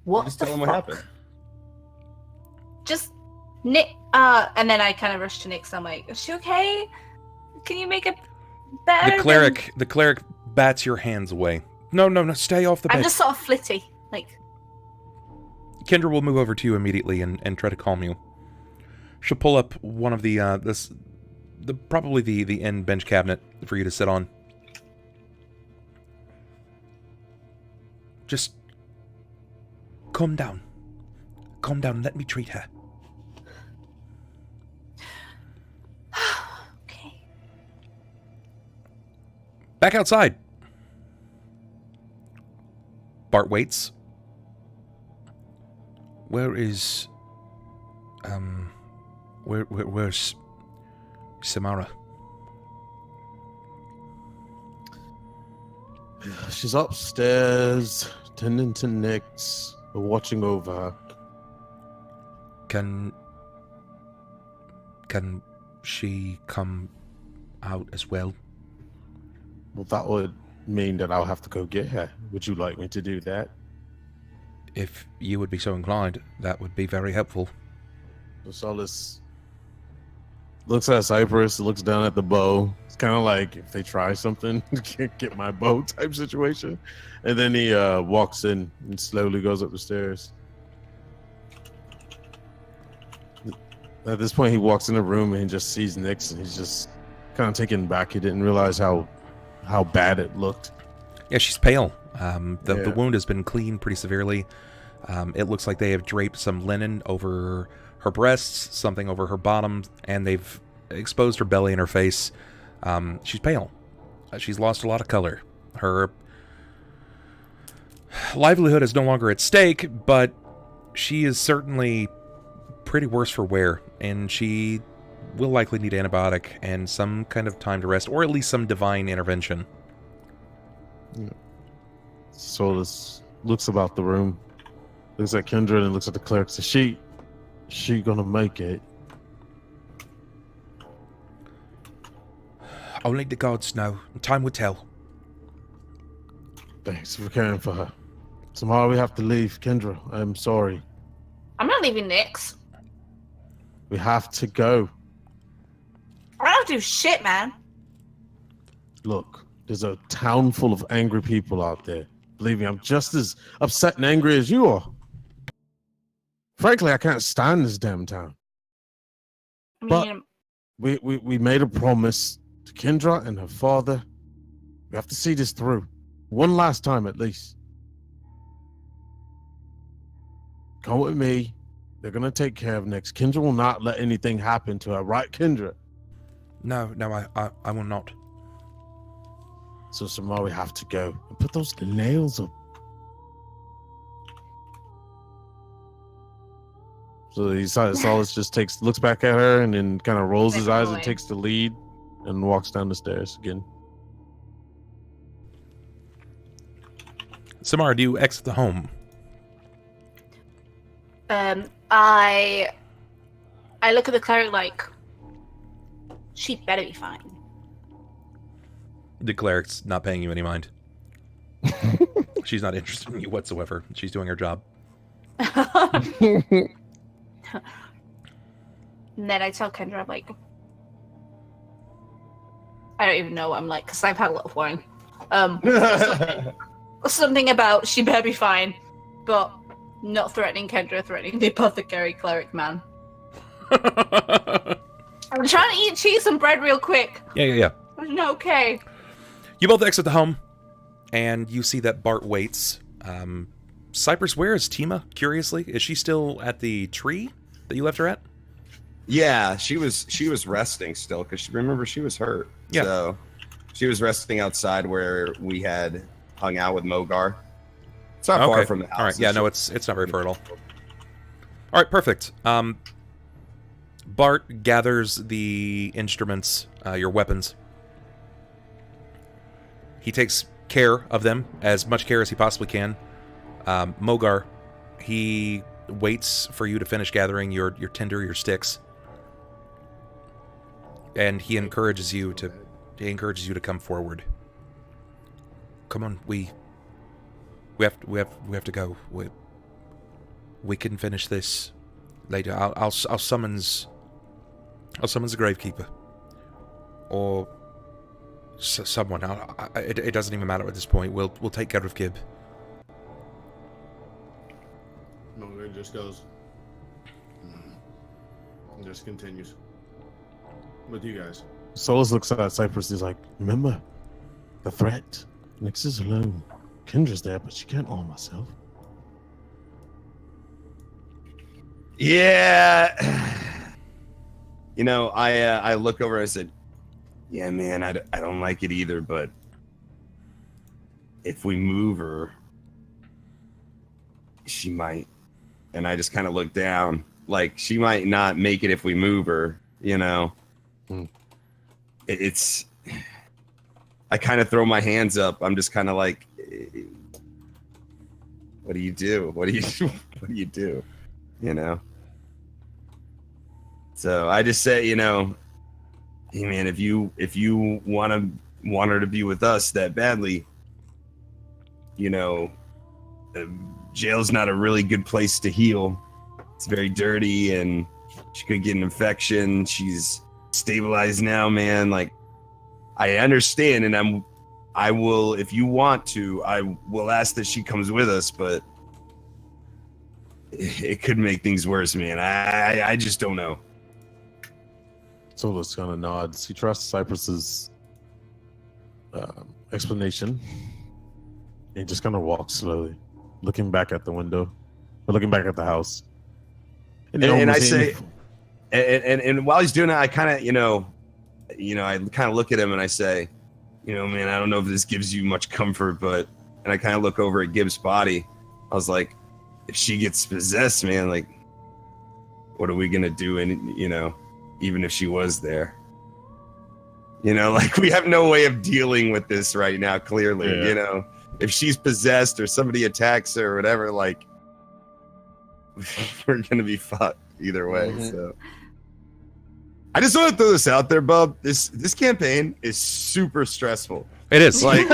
S4: What
S5: Just
S4: the
S5: tell him
S4: fuck?
S5: what happened.
S4: Just Nick. And then I kind of rush to Nix. I'm like, is she okay? Can you make it better?
S3: The cleric bats your hands away. No, stay off the
S4: I'm
S3: bed.
S4: just sort of flitty. Like,
S3: Kendra will move over to you immediately and try to calm you. She'll pull up one of the probably the end bench cabinet for you to sit on. Just calm down. Calm down. Let me treat her.
S4: okay.
S3: Back outside. Bart waits. Where's Symarra?
S1: She's upstairs, tending to Nix, watching over her.
S3: Can she come out as well?
S1: Well, that would mean that I'll have to go get her. Would you like me to do that?
S3: If you would be so inclined, that would be very helpful.
S1: So Solis looks at Cypress, looks down at the bow. It's kind of like if they try something, can't get my bow type situation. And then he walks in and slowly goes up the stairs. At this point, he walks in the room and he just sees Nyx, and he's just kind of taken back. He didn't realize how bad it looked.
S3: Yeah, she's pale. The wound has been cleaned pretty severely. It looks like they have draped some linen over her breasts, something over her bottom, and they've exposed her belly and her face. She's pale. She's lost a lot of color. Her livelihood is no longer at stake, but she is certainly pretty worse for wear, and she will likely need antibiotic and some kind of time to rest, or at least some divine intervention.
S1: Yeah. Solis looks about the room, looks at Kendra and looks at the cleric. Says, she gonna make it?
S3: Only the gods know. Time will tell.
S1: Thanks for caring for her. Tomorrow we have to leave. Kendra, I'm sorry.
S4: I'm not leaving Nyx.
S1: We have to go.
S4: I don't do shit, man.
S1: Look, there's a town full of angry people out there. Believe me, I'm just as upset and angry as you are. Frankly, I can't stand this damn town.
S4: I mean,
S1: But we made a promise to Kendra and her father. We have to see this through. One last time at least. Come with me. They're going to take care of Nyx. Kendra will not let anything happen to her. Right, Kendra?
S3: No, I will not.
S1: So, Symarra, we have to go. And put those nails up. So Solis just looks back at her and then kind of rolls his eyes and takes the lead and walks down the stairs again.
S3: Symarra, do you exit the home?
S4: I look at the cleric like, she better be fine.
S3: The cleric's not paying you any mind. She's not interested in you whatsoever. She's doing her job.
S4: And then I tell Kendra, I'm like, I don't even know what I'm like, because I've had a lot of wine. Something about she better be fine, but not threatening Kendra, threatening the apothecary cleric man. I'm trying to eat cheese and bread real quick.
S3: Yeah.
S4: No, okay.
S3: You both exit the home, and you see that Bart waits. Cypress, where is Tima, curiously? Is she still at the tree that you left her at?
S5: Yeah, she was resting still, because remember, she was hurt.
S3: Yeah.
S5: So she was resting outside where we had hung out with Mogar. It's not far from the house.
S3: All right, yeah, no, it's not very far at all. All right, perfect. Bart gathers the instruments, your weapons. He takes care of them, as much care as he possibly can. Mogar, he waits for you to finish gathering your tinder, your sticks, and he encourages you to come forward. Come on, we have to go. We can finish this later. I'll summons the gravekeeper, or someone. It doesn't even matter at this point. We'll take care of Gib.
S2: Mogar just goes and just continues with you guys.
S1: Solis looks at Cypress. He's like, remember the threat? Nyx is alone. Kendra's there, but she can't arm herself.
S5: Yeah. You know, I look over and I said, yeah, man, I don't like it either, but if we move her, she might. And I just kind of look down, like, she might not make it if we move her, you know? It's... I kind of throw my hands up. I'm just kind of like, what do you do? What do you do? You know? So I just say, you know, hey man, if you want her to be with us that badly, you know, jail's not a really good place to heal. It's very dirty and she could get an infection. She's stabilized now, man. Like, I understand, and I will, if you want to, I will ask that she comes with us, but it could make things worse, man. I just don't know.
S1: Solis kind of nods. He trusts Cypress's explanation. He just kind of walks slowly, looking back at the window, or looking back at the house.
S5: And I say, and while he's doing that, I kind of, I kind of look at him and I say, man, I don't know if this gives you much comfort, but, and I kind of look over at Gibbs' body. I was like, if she gets possessed, man, like, what are we gonna do? And even if she was there, like, we have no way of dealing with this right now. Clearly, if she's possessed or somebody attacks her or whatever, like, we're gonna be fucked either way.
S2: Mhm.
S5: So I just want to throw this out there, Bub. This campaign is super stressful.
S3: It is.
S5: Like,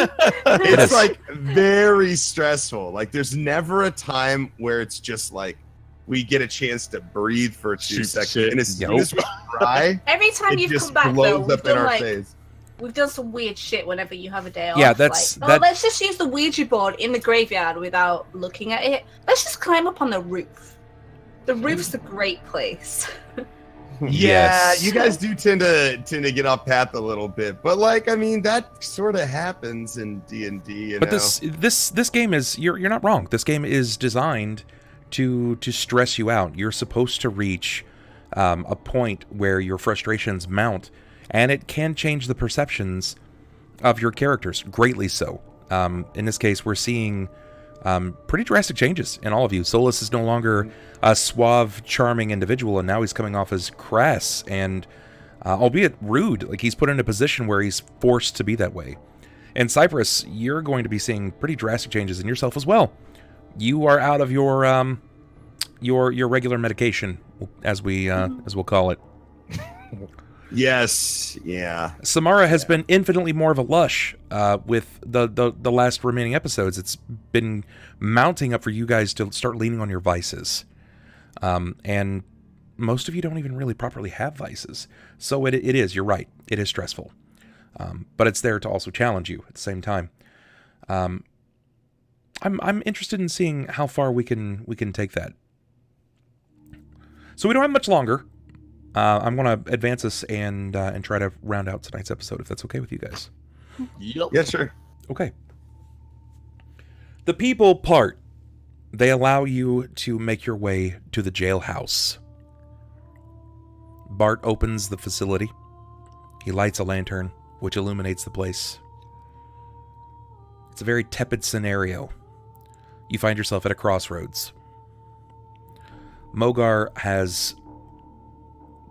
S5: it's
S3: is.
S5: like very stressful. Like, there's never a time where it's just like we get a chance to breathe for 2
S1: Shoot
S5: seconds.
S1: shit.
S5: And as soon as we try,
S4: Every time
S5: it
S4: you've
S5: just
S4: come back, though,
S5: blows
S4: we've
S5: up in
S4: done
S5: our face.
S4: we've done some weird shit whenever you have a day off.
S3: Yeah, that's-
S4: like,
S3: that-
S4: let's just use the Ouija board in the graveyard without looking at it. Let's just climb up on the roof. The roof's a great place.
S5: Yeah,
S3: Yes.
S5: you guys do tend to get off path a little bit, but like, I mean, that sort of happens in D&D.
S3: But this game is, you're not wrong. This game is designed to stress you out. You're supposed to reach a point where your frustrations mount, and it can change the perceptions of your characters, greatly so. In this case, we're seeing pretty drastic changes in all of you. Solis is no longer a suave, charming individual, and now he's coming off as crass and, albeit rude. Like, he's put in a position where he's forced to be that way. And Cypress, you're going to be seeing pretty drastic changes in yourself as well. You are out of your regular medication, as we'll call it.
S5: Yes, yeah.
S3: Symarra has been infinitely more of a lush with the last remaining episodes. It's been mounting up for you guys to start leaning on your vices. And most of you don't even really properly have vices. So it is, you're right, it is stressful. But it's there to also challenge you at the same time. I'm interested in seeing how far we can take that. So we don't have much longer. I'm going to advance us and try to round out tonight's episode, if that's okay with you guys.
S1: Yep.
S5: Yeah, sure.
S3: Okay. The people part. They allow you to make your way to the jailhouse. Bart opens the facility. He lights a lantern, which illuminates the place. It's a very tepid scenario. You find yourself at a crossroads. Mogar has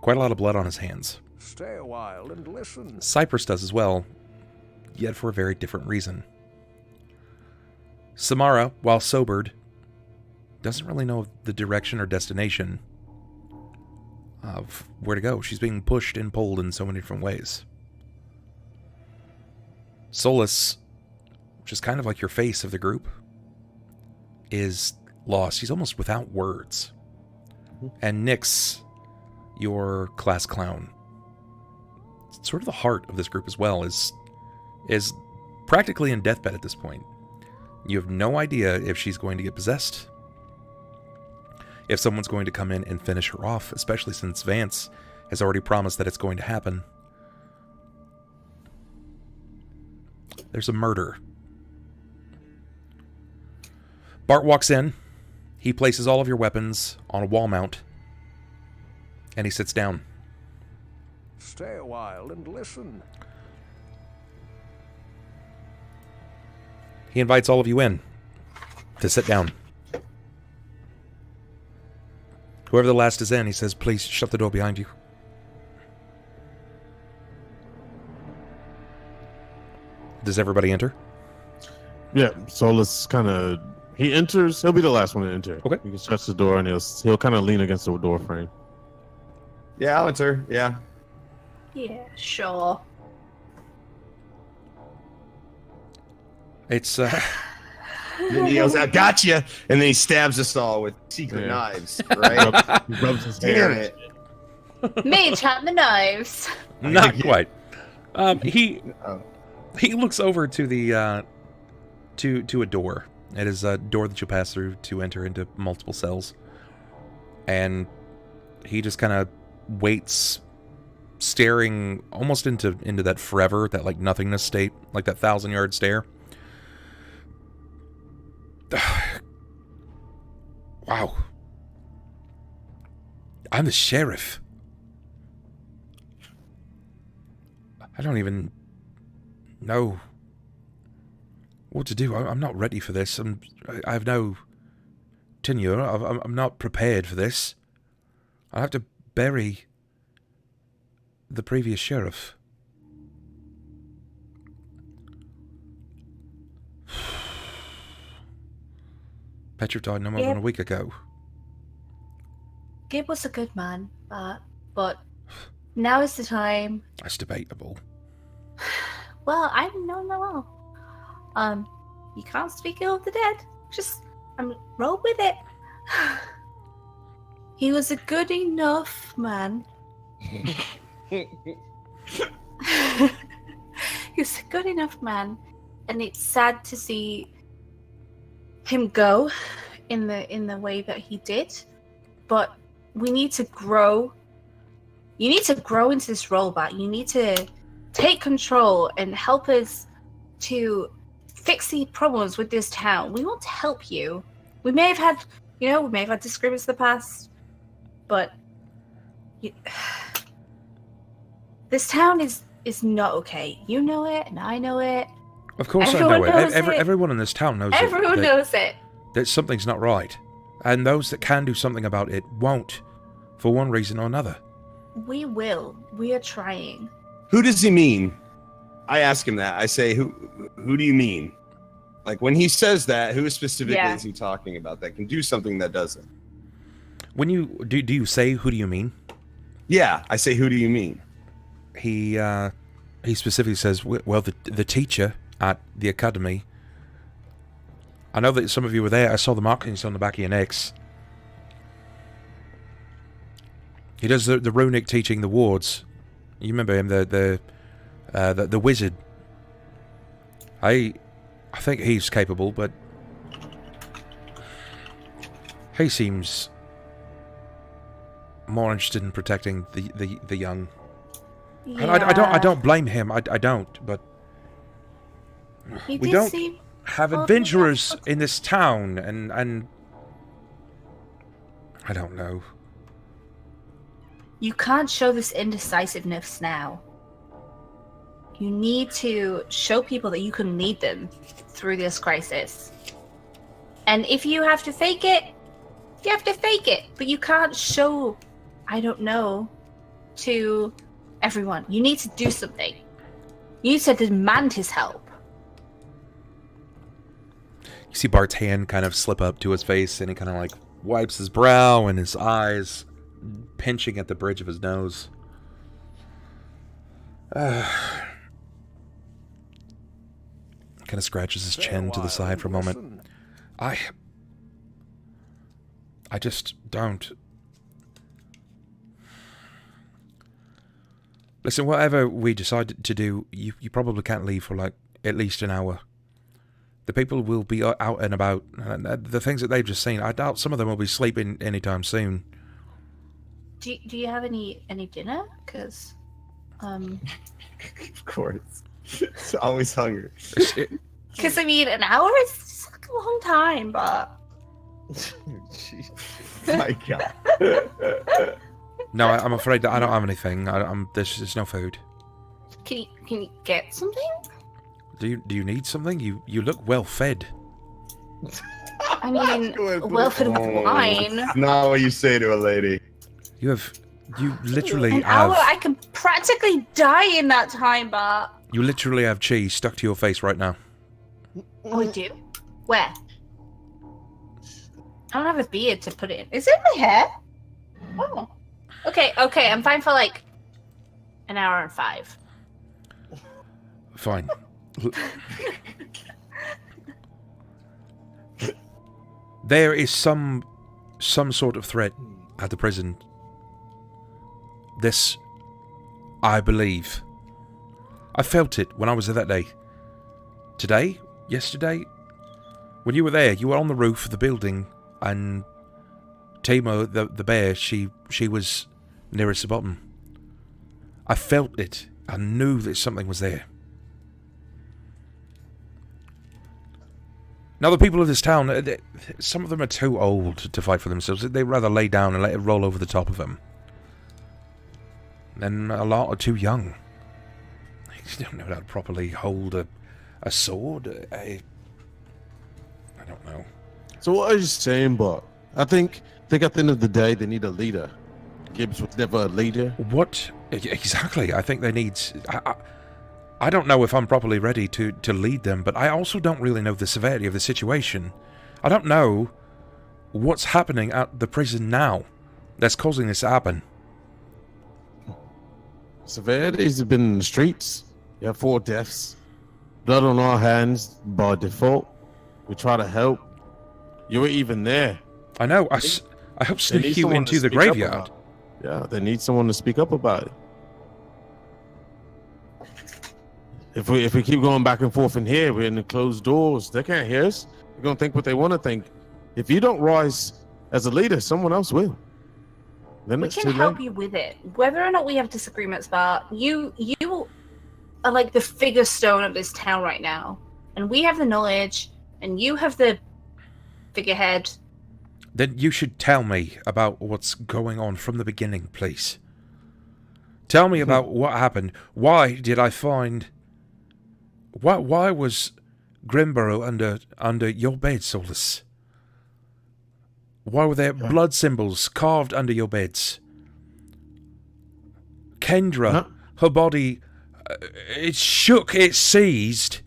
S3: quite a lot of blood on his hands.
S6: Stay a while and listen.
S3: Cypress does as well, yet for a very different reason. Symarra, while sobered, doesn't really know the direction or destination of where to go. She's being pushed and pulled in so many different ways. Solis, which is kind of like your face of the group, is lost. He's almost without words. And Nyx, your class clown, sort of the heart of this group as well, is practically in deathbed at this point. You have no idea if she's going to get possessed, if someone's going to come in and finish her off, especially since Vance has already promised that it's going to happen. There's a murder. Bart walks in. He places all of your weapons on a wall mount, and he sits down.
S6: Stay a while and listen.
S3: He invites all of you in to sit down. Whoever the last is in, he says, please shut the door behind you. Does everybody enter?
S1: Yeah, Solis kind of, he enters. He'll be the last one to enter.
S3: Okay.
S1: He can shut the door and he'll kind of lean against the door frame.
S5: Yeah, I'll enter. Yeah.
S4: Yeah, sure.
S3: It's
S5: And then he yells out, "Gotcha!" And then he stabs us all with secret
S1: Yeah.
S5: knives. Right?
S1: He rubs his
S5: Damn
S1: hair.
S5: it!
S4: Mage hand the knives.
S3: Not quite. He
S2: Oh.
S3: he looks over to the to a door. It is a door that you pass through to enter into multiple cells, and he just kind of waits, staring almost into that forever, that like nothingness state, like that 1,000-yard stare. Wow. I'm the sheriff. I don't even know what to do. I'm not ready for this. I have no tenure. I'm not prepared for this. I have to bury the previous sheriff. Petra died no more than a week ago.
S4: Gib was a good man, but now is the time.
S3: That's debatable.
S4: Well, I no. You can't speak ill of the dead. Just roll with it. He was a good enough man. He was a good enough man, and it's sad to see him go in the way that he did. But we need to grow. You need to grow into this role back. You need to take control and help us to fix the problems with this town. We want to help you. We may have had, disagreements in the past, but this town is not okay. You know it, and I know it.
S3: Of course
S4: Everyone
S3: I know
S4: knows
S3: it.
S4: it.
S3: Everyone in this town knows it.
S4: Everyone knows it.
S3: That something's not right. And those that can do something about it won't, for one reason or another.
S4: We will. We are trying.
S5: Who does he mean? I ask him that. I say, who do you mean? Like, when he says that, who specifically is he talking about that can do something that doesn't?
S3: When you do you say, who do you mean?
S5: Yeah, I say, who do you mean?
S3: He specifically says, well, the teacher at the academy. I know that some of you were there. I saw the markings on the back of your necks. He does the runic teaching, the wards. You remember him, the wizard. I think he's capable, but he seems more interested in protecting the young.
S4: Yeah.
S3: And I don't blame him. I don't. But
S4: He
S3: we
S4: did
S3: don't
S4: seem
S3: have
S4: well,
S3: adventurers in this town, and I don't know.
S4: You can't show this indecisiveness now. You need to show people that you can lead them through this crisis. And if you have to fake it, you have to fake it. But you can't show, to everyone. You need to do something. You need to demand his help.
S3: You see Bart's hand kind of slip up to his face, and he kind of like wipes his brow and his eyes, pinching at the bridge of his nose. Kind of scratches his chin to the side for a moment. I just don't. Listen, whatever we decide to do, you probably can't leave for like at least an hour. The people will be out and about. The things that they've just seen, I doubt some of them will be sleeping anytime soon.
S4: Do you have any dinner? Because,
S5: Of course. It's always hungry.
S4: Because, an hour is like a long time, but...
S5: My God.
S3: No, I'm afraid that I don't have anything. There's no food.
S4: Can you get something?
S3: Do you need something? You look well fed.
S4: I mean, well fed with wine.
S5: It's not what you say to a lady.
S3: You literally
S4: An
S3: have...
S4: hour? I can practically die in that time, but...
S3: You literally have cheese stuck to your face right now.
S4: Oh, I do? Where? I don't have a beard to put it in. Is it in my hair? Oh. Okay, I'm fine for like an hour and 5.
S3: Fine. There is some sort of threat at the prison. This, I believe. I felt it when I was there that day. Today? Yesterday? When you were there, you were on the roof of the building, and Timo, the bear, she was nearest the bottom. I felt it. I knew that something was there. Now, the people of this town, some of them are too old to fight for themselves. They'd rather lay down and let it roll over the top of them. And a lot are too young. They don't know how to properly hold a sword. I don't know.
S1: So what are you saying, Bot? I think at the end of the day, they need a leader. Gibbs was never a leader.
S3: What? Exactly. I think they need... I don't know if I'm properly ready to lead them, but I also don't really know the severity of the situation. I don't know what's happening at the prison now that's causing this to happen.
S1: Severities have been in the streets. You have 4 deaths. Blood on our hands by default. We try to help. You were even there.
S3: I know. I helped sneak you into the graveyard.
S1: Yeah, they need someone to speak up about it. If we keep going back and forth in here, we're in the closed doors. They can't hear us. They're gonna think what they want to think. If you don't rise as a leader, someone else will. Then
S4: We
S1: it's
S4: can
S1: too
S4: help
S1: late.
S4: you with it. Whether or not we have disagreements, but you are like the figure stone of this town right now. And we have the knowledge, and you have the figurehead.
S3: Then you should tell me about what's going on from the beginning, please. Tell me about what happened. Why did I find... Why was Grimburrow under your bed, Solis? Why were there blood symbols carved under your beds? Kendra, her body, it shook, it seized,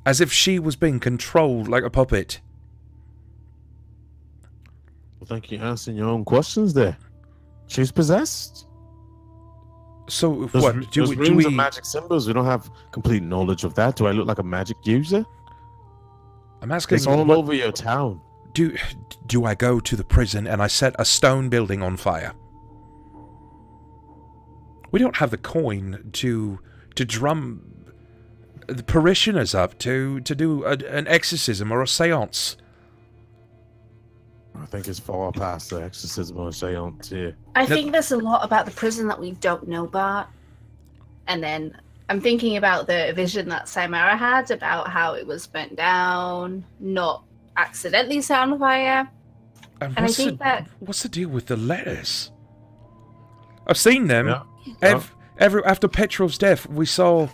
S3: as if she was being controlled like a puppet.
S1: I think you're answering your own questions there. She's possessed.
S3: So
S1: Those,
S3: what
S1: those
S3: do
S1: runes
S3: we?
S1: are magic symbols. We don't have complete knowledge of that. Do I look like a magic user?
S3: I'm asking.
S1: It's all over your town.
S3: Do I go to the prison and I set a stone building on fire? We don't have the coin to drum the parishioners up to do an exorcism or a seance.
S1: I think it's far past the exorcism or seance here.
S4: I think there's a lot about the prison that we don't know about. And then I'm thinking about the vision that Symarra had about how it was burnt down, not accidentally set on fire.
S3: And
S4: I think
S3: what's the deal with the letters? I've seen them.
S1: Yeah.
S3: Every after Petrov's death, we saw.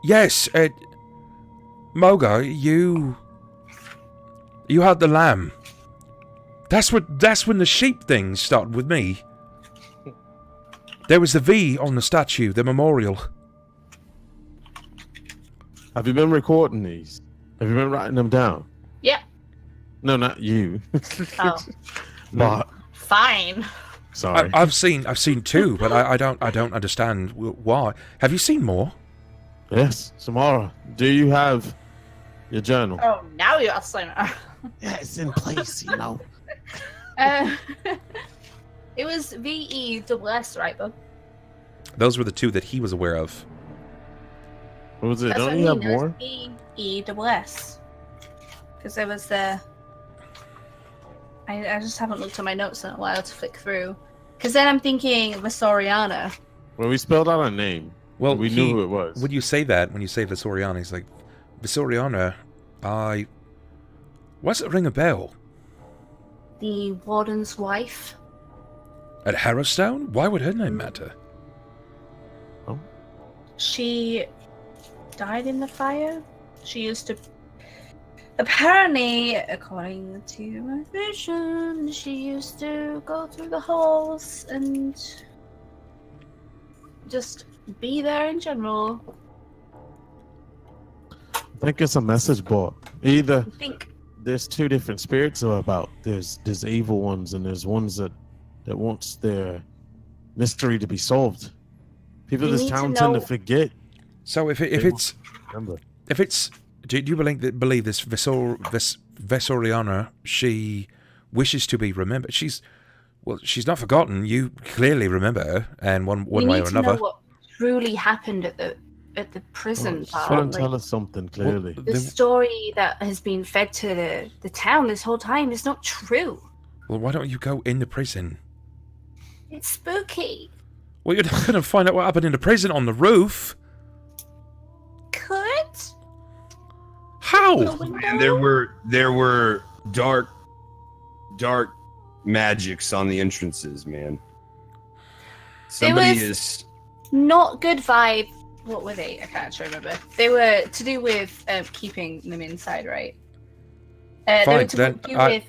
S3: Yes, Mogar, you had the lamb. That's when the sheep thing started with me. There was the V on the statue, the memorial.
S1: Have you been recording these? Have you been writing them down?
S4: Yeah.
S1: No, not you.
S4: Oh.
S1: But
S4: Fine.
S1: sorry.
S3: I've seen 2, but I don't understand why. Have you seen more?
S1: Yes, Symarra. Do you have your journal?
S4: Oh, now you're Symarra.
S1: Yeah, it's in place, you know.
S4: It was VESS, right, bub?
S3: Those were the 2 that he was aware of.
S1: What was it?
S4: That's what I
S1: Don't you have
S4: mean.
S1: more?
S4: VESS. Because there was the... I just haven't looked at my notes in a while to flick through. Because then I'm thinking Vasoriana.
S1: Well, we spelled out our name.
S3: Well,
S1: we knew who it was.
S3: When you say Visoriana, he's like, Visoriana, what's it ring a bell?
S4: The warden's wife.
S3: At Harrowstone? Why would her name matter?
S4: She died in the fire. She used to... Apparently, according to my vision, she used to go through the halls and just be there in general.
S1: I think it's a message board. Either
S4: I think
S1: there's 2 different spirits are about. There's evil ones and there's ones that wants their mystery to be solved. People in
S4: We
S1: this
S4: need to
S1: town tend to
S4: know-
S1: forget.
S3: So if
S1: Remember.
S3: do you believe this Vesoriana, she wishes to be remembered? Well, she's not forgotten. You clearly remember her, and one
S4: we
S3: way
S4: need
S3: or
S4: to
S3: another.
S4: know what truly happened at the prison part.
S1: Someone tell us something clearly.
S3: Well,
S4: The story that has been fed to the town this whole time is not true.
S3: Well, why don't you go into prison?
S4: It's spooky.
S3: Well, you're not going to find out what happened in the prison on the roof.
S4: Could?
S3: How?
S4: The window?
S5: And there were dark magics on the entrances, man. Somebody
S4: was-
S5: is.
S4: Not good vibe. What were they? I can't actually remember. They were to do with keeping them inside, right? They were
S3: Fine,
S4: to
S3: then
S4: do with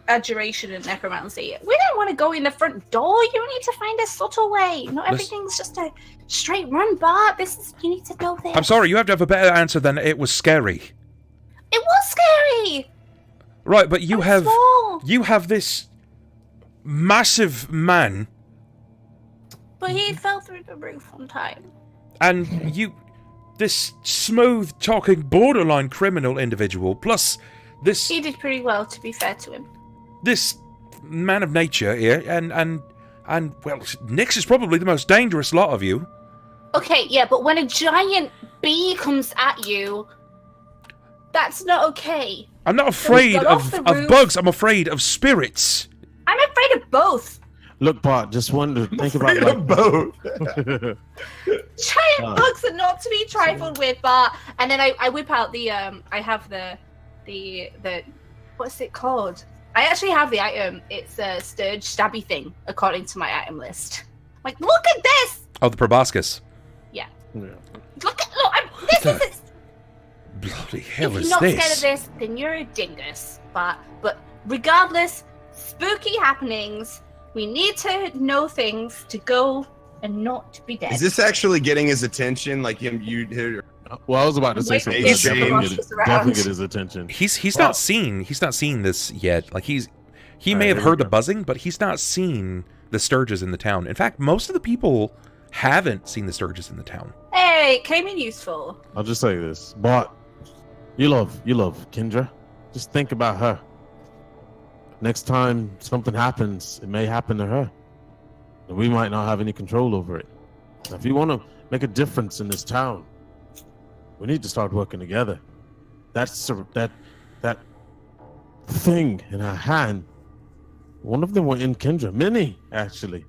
S4: adjuration and necromancy. We don't want to go in the front door. You need to find a subtle way. Not everything's just a straight run, Bart. You need to know this.
S3: I'm sorry, you have to have a better answer than it was scary.
S4: It was scary.
S3: Right, but you
S4: I'm small.
S3: have this massive man,
S4: But he fell through the roof one time.
S3: and this smooth talking borderline criminal individual, plus this
S4: He did pretty well, to be fair to him.
S3: this man of nature here, and well, Nyx is probably the most dangerous lot of you.
S4: Okay, yeah, but when a giant bee comes at you, that's not okay.
S3: I'm not afraid
S4: got off
S3: of
S4: the roof.
S3: bugs. I'm afraid of spirits.
S4: I'm afraid of both.
S1: Look, Bart, just wonder. Think about
S5: Afraid of both.
S4: Giant bugs are not to be trifled with, but and then I whip out the I have the what's it called? I actually have the item. It's a sturge stabby thing according to my item list. Like, look at this.
S3: Oh, the proboscis.
S1: Yeah.
S4: Look. This is it.
S3: Bloody hell
S4: If
S3: is
S4: you're not
S3: this?
S4: scared of this, then you're a dingus. But regardless, spooky happenings. We need to know things to go and not be dead.
S5: Is this actually getting his attention? Like you?
S1: Well, I was about to say
S4: Wait,
S1: something.
S5: it's
S1: Definitely
S5: the
S1: get,
S4: around.
S1: definitely get his attention.
S3: He's
S1: Well-
S3: not seen this yet. Like he may
S1: Alright,
S3: have
S1: here we
S3: heard the
S1: go.
S3: buzzing, but he's not seen the Sturges in the town. In fact, most of the people haven't seen the Sturges in the town.
S4: Hey, came in useful.
S1: I'll just say this, Bart. You love Kendra. Just think about her. Next time something happens, it may happen to her, and we might not have any control over it. Now, if you want to make a difference in this town, we need to start working together. That's that thing in her hand. One of them were in Kendra. Minnie, actually.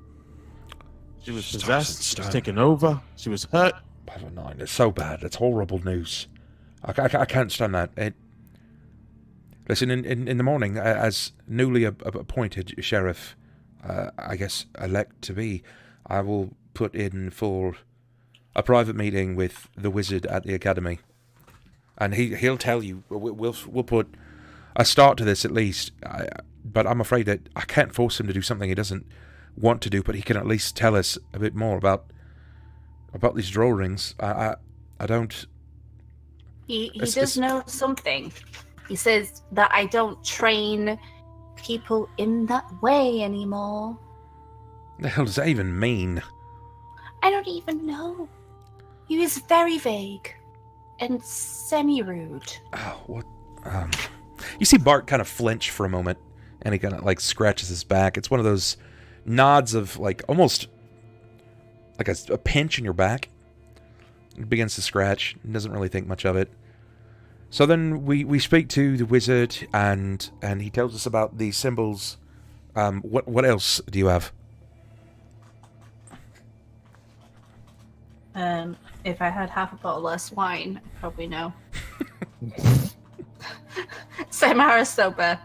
S1: She was possessed. She was taken over. She was hurt.
S3: 509. It's so bad. It's horrible news. I can't stand that. Listen, in the morning, as newly appointed sheriff, I guess elect to be, I will put in for a private meeting with the wizard at the academy, and he'll tell you. We'll put a start to this at least. But I'm afraid that I can't force him to do something he doesn't want to do. But he can at least tell us a bit more about these drawings. I don't.
S4: He
S3: It's-
S4: does know something. He says that I don't train people in that way anymore.
S3: The hell does that even mean?
S4: I don't even know. He was very vague and semi-rude.
S3: Oh, what? You see Bart kind of flinch for a moment, and he kind of like scratches his back. It's one of those nods of like almost like a pinch in your back. He begins to scratch. He doesn't really think much of it. So then we speak to the wizard, and he tells us about these symbols. What else do you have?
S4: If I had half a bottle less wine, I'd probably know. Symarra sober.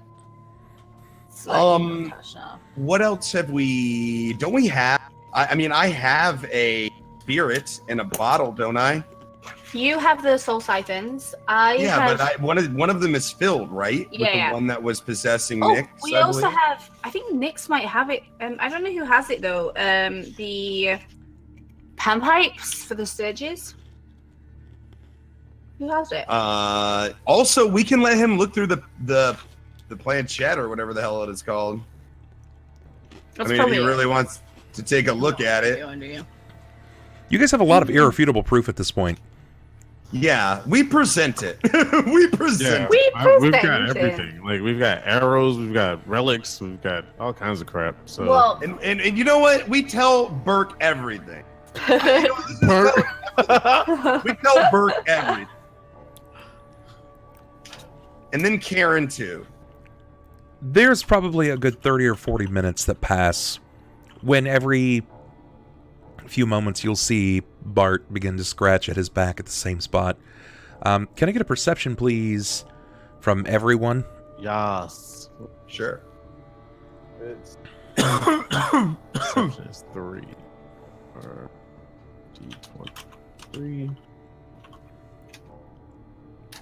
S4: Tashnarr.
S5: What else have we? Don't we have? I mean, I have a spirit in a bottle, don't I?
S4: You have the soul siphons. I have...
S5: but one of them is filled, right? With
S4: Yeah.
S5: the one that was possessing
S4: Oh,
S5: Nyx.
S4: we
S5: I
S4: also
S5: believe.
S4: have... I think Nyx might have it. I don't know who has it, though. The panpipes for the sturges. Who has it?
S5: Also, we can let him look through the planchette or whatever the hell it is called.
S4: That's
S5: I mean, if he really wants to take a look at it.
S3: You guys have a lot of irrefutable proof at this point.
S5: Yeah, we present it. We present
S4: We
S5: it.
S1: We've got
S4: present it.
S1: everything. Like we've got arrows, we've got relics, we've got all kinds of crap. So
S4: Well,
S5: And you know what? We tell Burke everything.
S1: Burke.
S5: We tell Burke everything. And then Karen too.
S3: There's probably a good 30 or 40 minutes that pass when every few moments you'll see Bart begin to scratch at his back at the same spot. Can I get a perception, please, from everyone?
S1: Yes.
S5: Sure.
S1: Perception is 3. Or D23.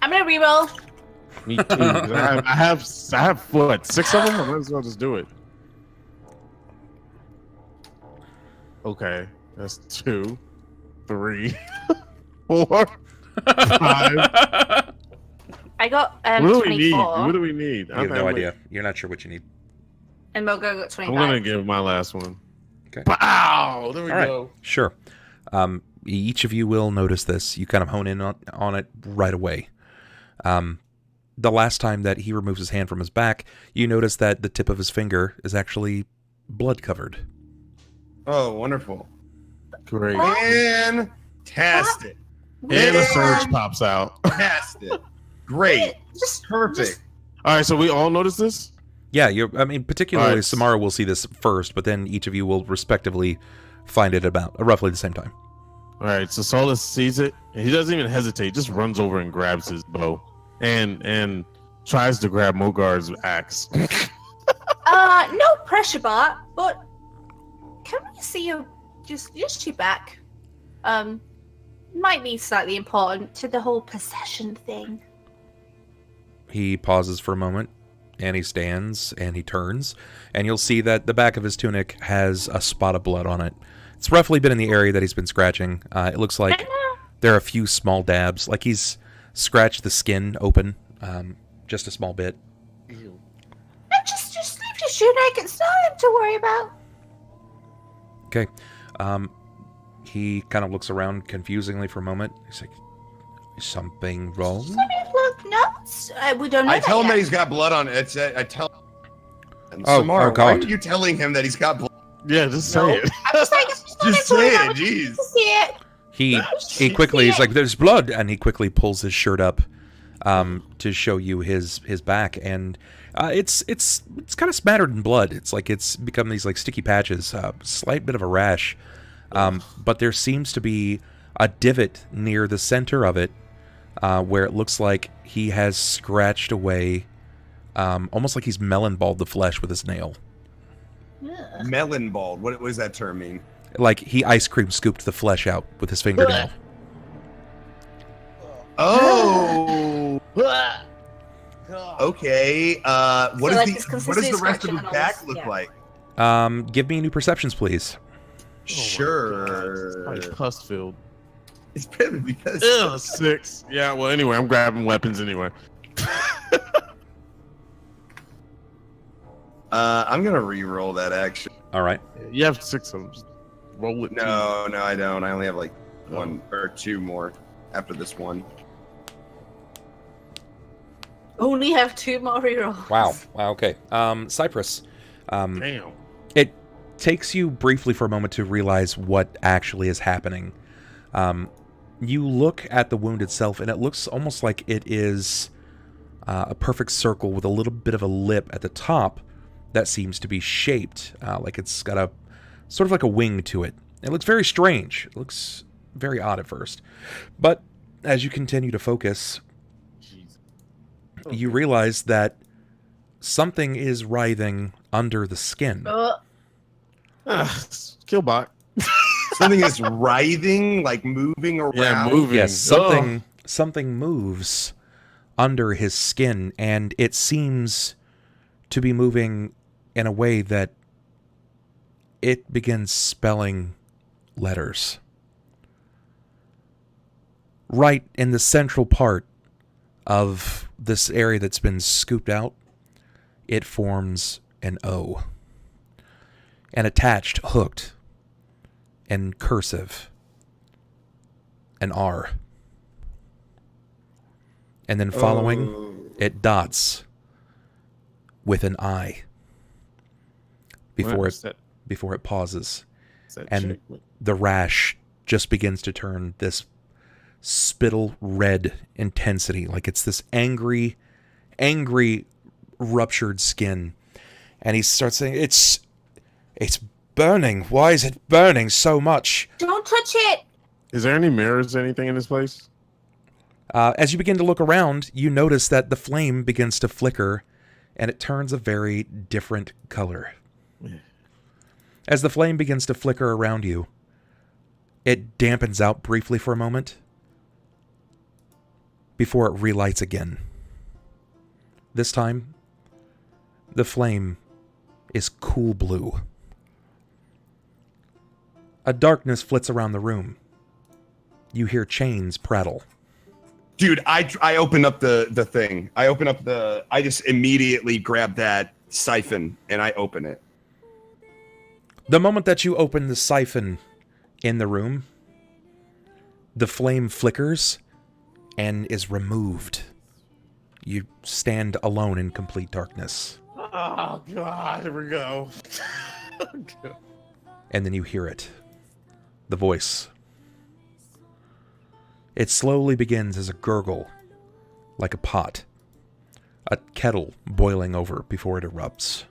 S4: I'm gonna reroll.
S1: Me too. 'Cause I have what, 6 of them? I might as well just do it. Okay, that's 2, 3, 4, 5.
S4: I got
S1: What do we need?
S4: 24.
S1: What do we need?
S3: You have no idea. You're not sure what you need.
S4: And Mogar got 25.
S1: I'm gonna give my last one.
S3: Okay.
S1: Pow! There we
S3: All right.
S1: go.
S3: Sure. Each of you will notice this. You kind of hone in on it right away. The last time that he removes his hand from his back, you notice that the tip of his finger is actually blood covered.
S5: Oh, wonderful.
S1: Great.
S5: Fantastic.
S1: And a surge pops out.
S5: Fantastic. Great.
S4: Just
S5: Perfect.
S1: All right, so we all notice this?
S3: Yeah, particularly
S1: All right.
S3: Symarra will see this first, but then each of you will respectively find it about roughly the same time.
S1: All right, so Solis sees it, and he doesn't even hesitate. Just runs over and grabs his bow, and tries to grab Mogar's axe.
S4: no pressure, Bart, but can we see you just your back? Might be slightly important to the whole possession thing.
S3: He pauses for a moment, and he stands, and he turns, and you'll see that the back of his tunic has a spot of blood on it. It's roughly been in the area that he's been scratching. It looks like there are a few small dabs, like he's scratched the skin open, just a small bit.
S4: Just leave your tunic. It's nothing to worry about.
S3: Okay. He kind of looks around confusingly for a moment. He's like, is something wrong?
S4: Some people look nuts. We don't know.
S5: I tell him that
S4: yet.
S5: he's got blood on it. I tell and
S3: Oh,
S5: Symarra,
S3: oh, God.
S5: why are you telling him that he's got blood?
S1: Yeah, just
S4: No.
S1: say it.
S4: I'm just like, it's just nothing
S5: Just
S4: to worry
S5: say
S4: about.
S5: it,
S4: We
S5: jeez.
S4: just see it.
S3: He quickly, he's like, there's blood, and he quickly pulls his shirt up to show you his back, and it's kind of spattered in blood. It's like it's become these like sticky patches, slight bit of a rash, but there seems to be a divot near the center of it where it looks like he has scratched away, almost like he's melon-balled the flesh with his nail.
S5: Melon balled. What does that term mean?
S3: Like he ice cream scooped the flesh out with his fingernail.
S5: Oh. Okay. What
S4: So, like,
S5: is
S4: his
S5: what does the
S4: consistency
S5: rest of his
S4: channels,
S5: back look
S4: yeah.
S5: like?
S3: Give me new perceptions, please.
S5: Sure.
S1: Probably pus filled.
S5: It's probably because
S1: Ugh, 6. Yeah, well, anyway, I'm grabbing weapons anyway.
S5: I'm gonna re-roll that action.
S3: All right.
S1: You have 6 of them. Just roll it.
S5: No, I don't. I only have like 1 or 2 more after this one.
S4: Only have 2 more rerolls.
S3: Wow. Okay. Cypress.
S1: Damn.
S3: It takes you briefly for a moment to realize what actually is happening. You look at the wound itself, and it looks almost like it is a perfect circle with a little bit of a lip at the top that seems to be shaped like it's got a sort of like a wing to it. It looks very strange. It looks very odd at first. But as you continue to focus, you realize that something is writhing under the skin.
S1: Killbot.
S5: Something is writhing, like moving around.
S1: Yeah, moving.
S3: Yes, something moves under his skin, and it seems to be moving in a way that it begins spelling letters. Right in the central part of this area that's been scooped out, it forms an O. And attached, hooked, and cursive, an R. And then following, it dots with an eye before it pauses. And the rash just begins to turn this spittle red intensity, like it's this angry ruptured skin. And he starts saying, it's burning. Why is it burning so much?
S4: Don't touch it!
S1: Is there any mirrors or anything in this place?
S3: As you begin to look around, you notice that the flame begins to flicker, and it turns a very different color. As the flame begins to flicker around you, it dampens out briefly for a moment before it relights again. This time, the flame is cool blue. A darkness flits around the room. You hear chains prattle.
S5: Dude, I open up the thing. I just immediately grab that siphon and I open it.
S3: The moment that you open the siphon in the room, the flame flickers and is removed. You stand alone in complete darkness.
S1: Oh, God, here we go.
S3: And then you hear it. The voice. It slowly begins as a gurgle, like a pot. A kettle boiling over before it erupts.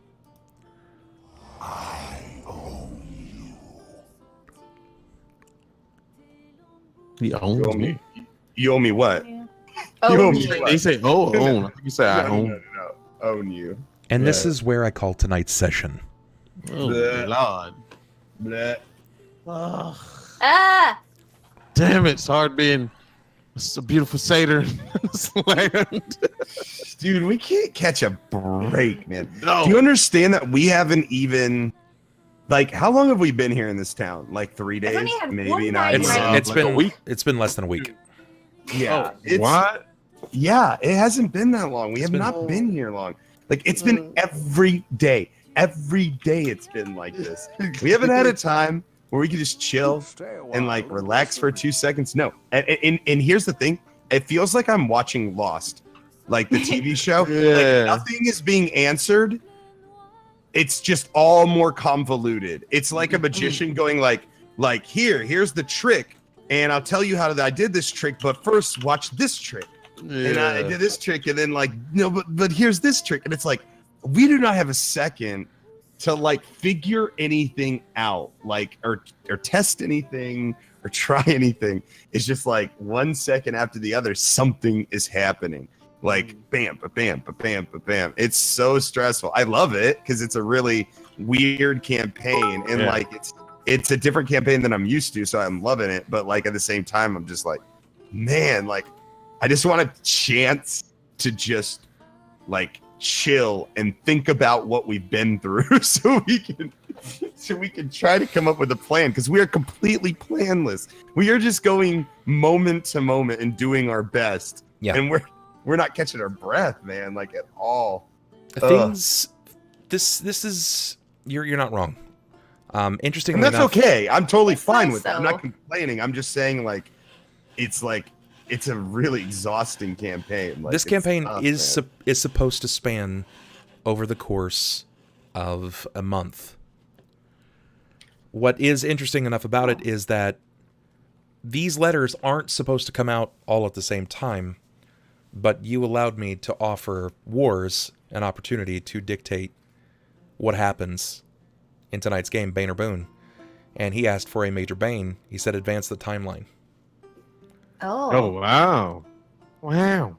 S1: He owns me.
S5: You owe me what?
S4: Yeah.
S5: You owe
S4: Oh,
S5: me
S4: me.
S5: what?
S1: They say, oh, own. I think you say I own.
S5: No. Own you.
S3: And this is where I call tonight's session.
S1: Oh,
S5: Bleh.
S1: Lord.
S5: Bleh.
S1: Oh,
S4: Ah!
S1: damn it. It's hard being a beautiful satyr in this land.
S5: Dude, we can't catch a break, man.
S1: No.
S5: Do you understand that we haven't even... Like, how long have we been here in this town? Like 3 days?
S4: only had
S5: Maybe
S4: one
S5: not.
S4: night,
S3: It's
S4: right?
S3: it's
S1: like a
S3: been
S1: week?
S3: It's been less than a week.
S5: Yeah.
S1: Oh, what?
S5: Yeah, it hasn't been that long. We have
S3: been-
S5: not been here long. Like, it's been every day. Every day it's been like this. We haven't had a time where we could just chill
S6: Stay a while
S5: and, like,
S6: and
S5: relax for
S6: listen.
S5: 2 seconds. No. And here's the thing. It feels like I'm watching Lost, like the TV show.
S1: Yeah.
S5: Like, nothing is being answered. It's just all more convoluted. It's like a magician going like here's the trick, and I'll tell you how I did this trick, but first watch this trick. And I did this trick, and then like, no, but here's this trick, and it's like we do not have a second to like figure anything out, like or test anything or try anything. It's just like 1 second after the other, something is happening. Like bam, bam, bam, bam. It's so stressful. I love it because it's a really weird campaign, and
S1: Yeah.
S5: like it's a different campaign than I'm used to, so I'm loving it. But like at the same time, I'm just like, man, like I just want a chance to just like chill and think about what we've been through, so we can try to come up with a plan, because we are completely planless. We are just going moment to moment and doing our best, and we're not catching our breath, man, like at all.
S3: Things. This is you're not wrong. Interestingly
S5: And that's
S3: enough,
S5: okay. I'm totally
S4: It's
S5: fine
S4: nice,
S5: with it. I'm not
S4: though.
S5: complaining. I'm just saying, like it's a really exhausting campaign. Like,
S3: this
S5: it's
S3: campaign
S5: tough,
S3: is
S5: man.
S3: supposed to span over the course of a month. What is interesting enough about it is that these letters aren't supposed to come out all at the same time, but you allowed me to offer Wars an opportunity to dictate what happens in tonight's game, Bane or Boon. And he asked for a major Bane. He said advance the timeline.
S4: Oh.
S1: Oh, wow. Wow.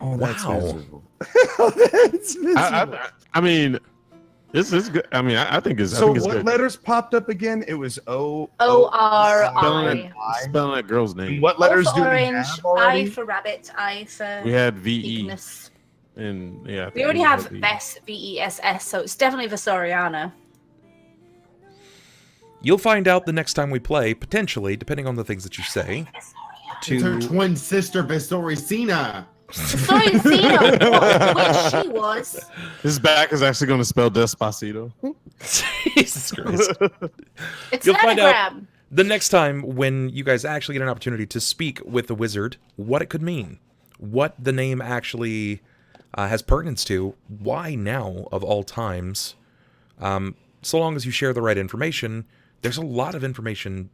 S5: Oh, that's
S3: Wow.
S5: miserable. That's miserable.
S1: I mean, this is good. I mean, I think it's, I
S5: So
S1: think it's
S5: what
S1: good.
S5: letters popped up again? It was
S4: O-R-I.
S1: Spelling, spelling that girl's name.
S5: And what
S4: O
S5: letters
S4: for
S5: do we
S4: orange,
S5: have already?
S4: I for rabbit, I for
S1: We had VE.
S4: Ignis.
S1: And yeah. I think
S4: We already
S1: had
S4: have
S1: VE.
S4: Vess, V-E-S-S, so it's definitely Visoriana.
S3: You'll find out the next time we play, potentially, depending on the things that you say.
S2: It's her twin sister, Visoricina.
S4: Visoriana, which she was.
S1: His back is actually going to spell Despacito.
S3: Jesus Christ.
S4: It's
S3: You'll
S4: an
S3: find out
S4: anagram.
S3: the next time when you guys actually get an opportunity to speak with the wizard, what it could mean. what the name actually has pertinence to. Why now, of all times? So long as you share the right information, there's a lot of information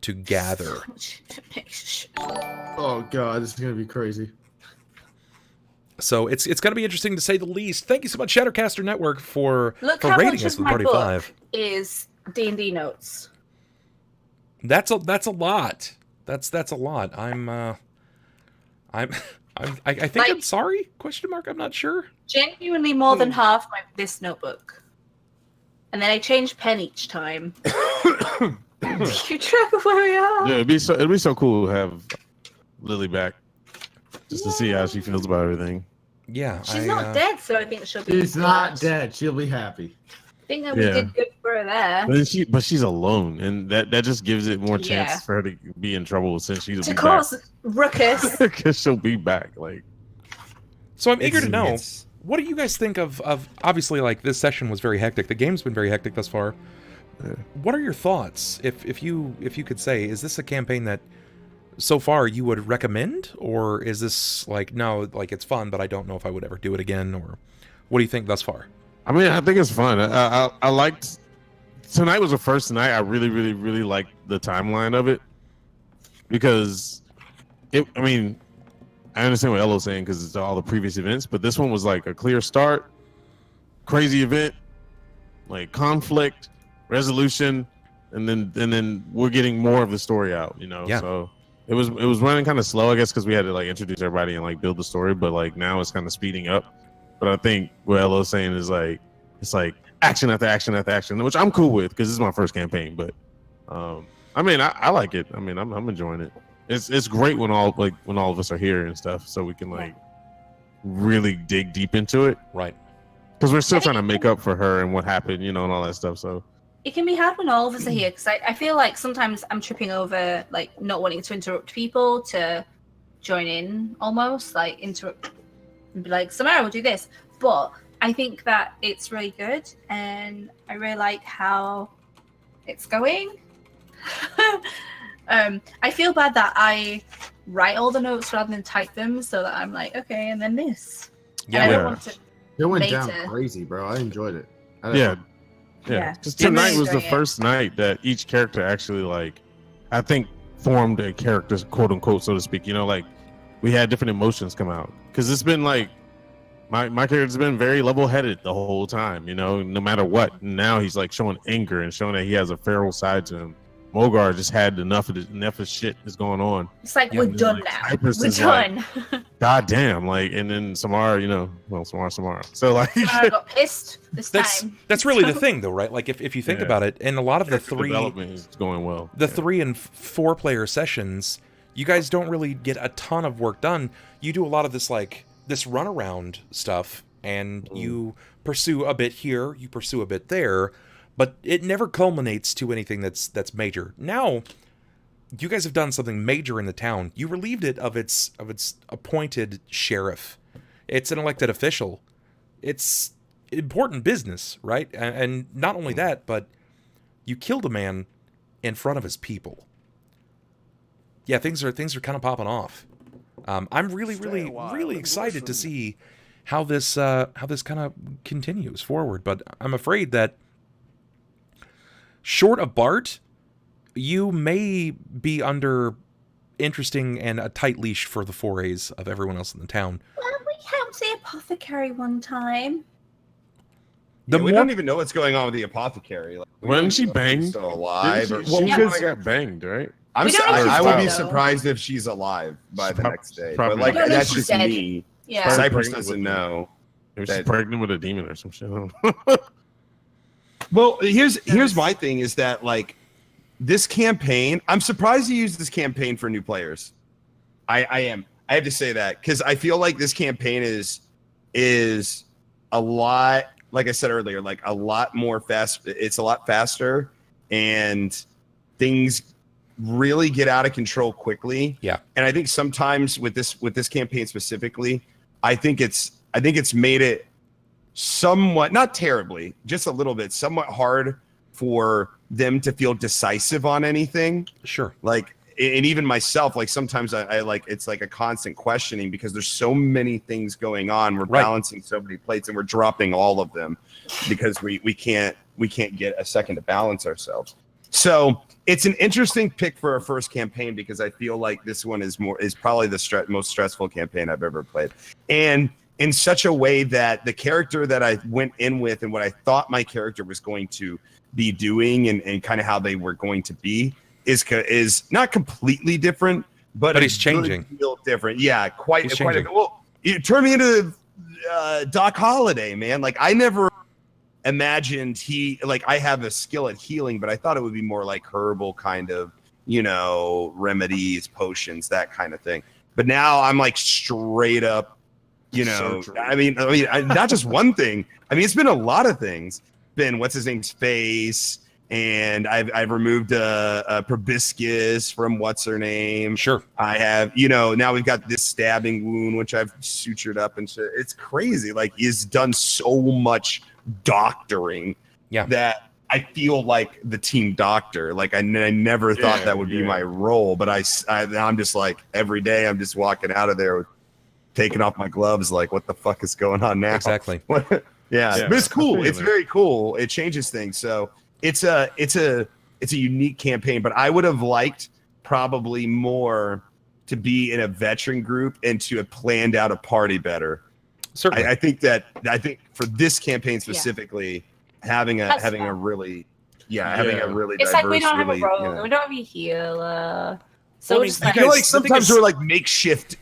S3: to gather.
S2: Oh god, this is gonna be crazy.
S3: So it's going to be interesting to say the least. Thank you so much, Shattercaster Network, for
S4: how
S3: rating
S4: much
S3: us
S4: of
S3: with
S4: my
S3: Party
S4: book
S3: 5.
S4: is D&D notes.
S3: That's a lot. That's a lot. I think
S4: Like-
S3: I'm sorry? Question mark. I'm not sure.
S4: Genuinely more than half this notebook. And then I change pen each time. Keep track of where we are.
S1: Yeah, it'd be so cool to have Lily back, just to see how she feels about everything.
S3: Yeah,
S4: She's not dead, so I think she'll be.
S2: She's not
S4: glad.
S2: dead. She'll be happy.
S4: I think that we
S1: Yeah.
S4: did good for her there.
S1: But she's alone, and that just gives it more chance
S4: Yeah.
S1: for her to be in trouble since she'll
S4: To
S1: be
S4: cause ruckus.
S1: back. Because she'll be back. Like,
S3: So I'm eager to know,
S5: It's-
S3: what do you guys think of obviously, like, this session was very hectic. The game's been very hectic thus far. What are your thoughts? If you could say, is this a campaign that so far you would recommend, or is this like, no, like, it's fun, but I don't know if I would ever do it again, or what do you think thus far?
S1: I mean, I think it's fun. I liked tonight was the first night I really, really, really liked the timeline of it, because I mean, I understand what Ello's saying because it's all the previous events, but this one was like a clear start, crazy event, like conflict, resolution, and then we're getting more of the story out, you know.
S3: Yeah.
S1: So it was running kind of slow, I guess, because we had to like introduce everybody and like build the story, but like now it's kind of speeding up. But I think what Ello's saying is like, it's like action after action after action, which I'm cool with because this is my first campaign. But I mean, I like it. I mean, I'm enjoying it. It's great when all of us are here and stuff, so we can like really dig deep into it,
S3: Right.
S1: because we're still trying to make up for her and what happened, you know, and all that stuff. So
S4: It can be hard when all of us are here because I feel like sometimes I'm tripping over, like, not wanting to interrupt people to join in almost, like, interrupt and be like, Symarra, we'll do this. But I think that it's really good and I really like how it's going. I feel bad that I write all the notes rather than type them so that I'm like, okay, and then this. And I
S3: Yeah.
S4: don't want to.
S2: It went down
S4: Later.
S2: crazy, bro. I enjoyed it.
S1: yeah.
S4: Yeah.
S1: Because
S4: Yeah,
S1: tonight
S4: really
S1: was the
S4: enjoying it.
S1: first night that each character actually, like, I think formed a character, quote unquote, so to speak. You know, like we had different emotions come out, because it's been like my character's been very level-headed the whole time, you know, no matter what. Now he's like showing anger and showing that he has a feral side to him. Mogar just had enough of shit is going on.
S4: It's like,
S3: Yeah,
S4: we're
S3: and
S4: done
S1: like,
S4: now.
S1: Cypress
S4: We're
S1: is like-
S4: done.
S1: God damn, like, and then Symarra, you know, well, Symarra. So like,
S4: I got pissed this
S3: That's
S4: time.
S3: that's really the thing, though, right? Like, if you think
S1: Yeah.
S3: about it, and a lot of the
S1: character
S3: three
S1: development is going well.
S3: the 3 and 4 player sessions, you guys don't really get a ton of work done. You do a lot of this, like, this runaround stuff, and you pursue a bit here, you pursue a bit there, but it never culminates to anything that's major. Now, you guys have done something major in the town. You relieved it of its appointed sheriff. It's an elected official. It's important business, right? And not only that, but you killed a man in front of his people. Yeah, things are kind of popping off. I'm really excited to see how this kind of continues forward. But I'm afraid that short of Bart, you may be under interesting and a tight leash for the forays of everyone else in the town.
S4: Well, we helped the apothecary one time.
S3: The
S5: we
S3: more
S5: don't even know what's going on with the apothecary. Like, we
S1: Wasn't
S5: don't
S1: she
S5: know if she's
S1: banged?
S5: Still alive?
S1: Didn't
S5: Or,
S1: she,
S5: well,
S1: she
S5: because
S1: kinda got banged, right?
S4: We don't know if
S5: I
S4: she's
S5: would be
S4: dead, though.
S5: surprised if she's alive by the
S1: Prob-
S5: next day.
S1: probably
S5: But like
S1: not.
S4: We don't know if
S5: that's
S4: she's
S5: just
S4: dead.
S5: me.
S4: Yeah.
S1: Probably
S5: Cypress
S1: pregnant
S5: doesn't
S1: with-
S5: know.
S1: Maybe she's
S5: That-
S1: pregnant with a demon or some shit. I don't know.
S5: Well, here's my thing is that like this campaign, I'm surprised you used this campaign for new players. I am. I have to say that because I feel like this campaign is a lot, like I said earlier, like a lot more fast. It's a lot faster and things really get out of control quickly.
S3: Yeah.
S5: And I think sometimes with this campaign specifically, I think it's made it somewhat, not terribly, just a little bit, somewhat hard for them to feel decisive on anything.
S3: sure.
S5: Like and even myself, like sometimes I like it's like a constant questioning because there's so many things going on. We're balancing so many plates and we're dropping all of them because we can't get a second to balance ourselves. So it's an interesting pick for our first campaign because I feel like this one is probably the most stressful campaign I've ever played, and in such a way that the character that I went in with and what I thought my character was going to be doing and kind of how they were going to be is not completely different, but
S3: he's changing.
S5: Feel different. Yeah, quite a bit. Well, you turned me into Doc Holliday, man. Like I never imagined I have a skill at healing, but I thought it would be more like herbal kind of, remedies, potions, that kind of thing. But now I'm like straight up,
S1: Surgery.
S5: I mean, not just one thing. I mean, it's been a lot of things. Been what's his name's face, and I've removed a proboscis from what's her name.
S3: Sure.
S5: I have, now we've got this stabbing wound which I've sutured up and shit. It's crazy. Like he's done so much doctoring that I feel like the team doctor. Like I never thought that would be my role, but I'm just like every day I'm just walking out of there with taking off my gloves, like what the fuck is going on now?
S3: Exactly.
S5: But it's cool. It's very cool. It changes things. So it's a unique campaign, but I would have liked probably more to be in a veteran group and to have planned out a party better.
S3: Certainly.
S5: I think for this campaign specifically, having a really
S4: It's
S5: diverse,
S4: like we don't have a
S5: really,
S4: role. We don't have a healer. So
S3: Well,
S4: we're just
S5: I
S4: like,
S5: feel like sometimes we're like makeshift.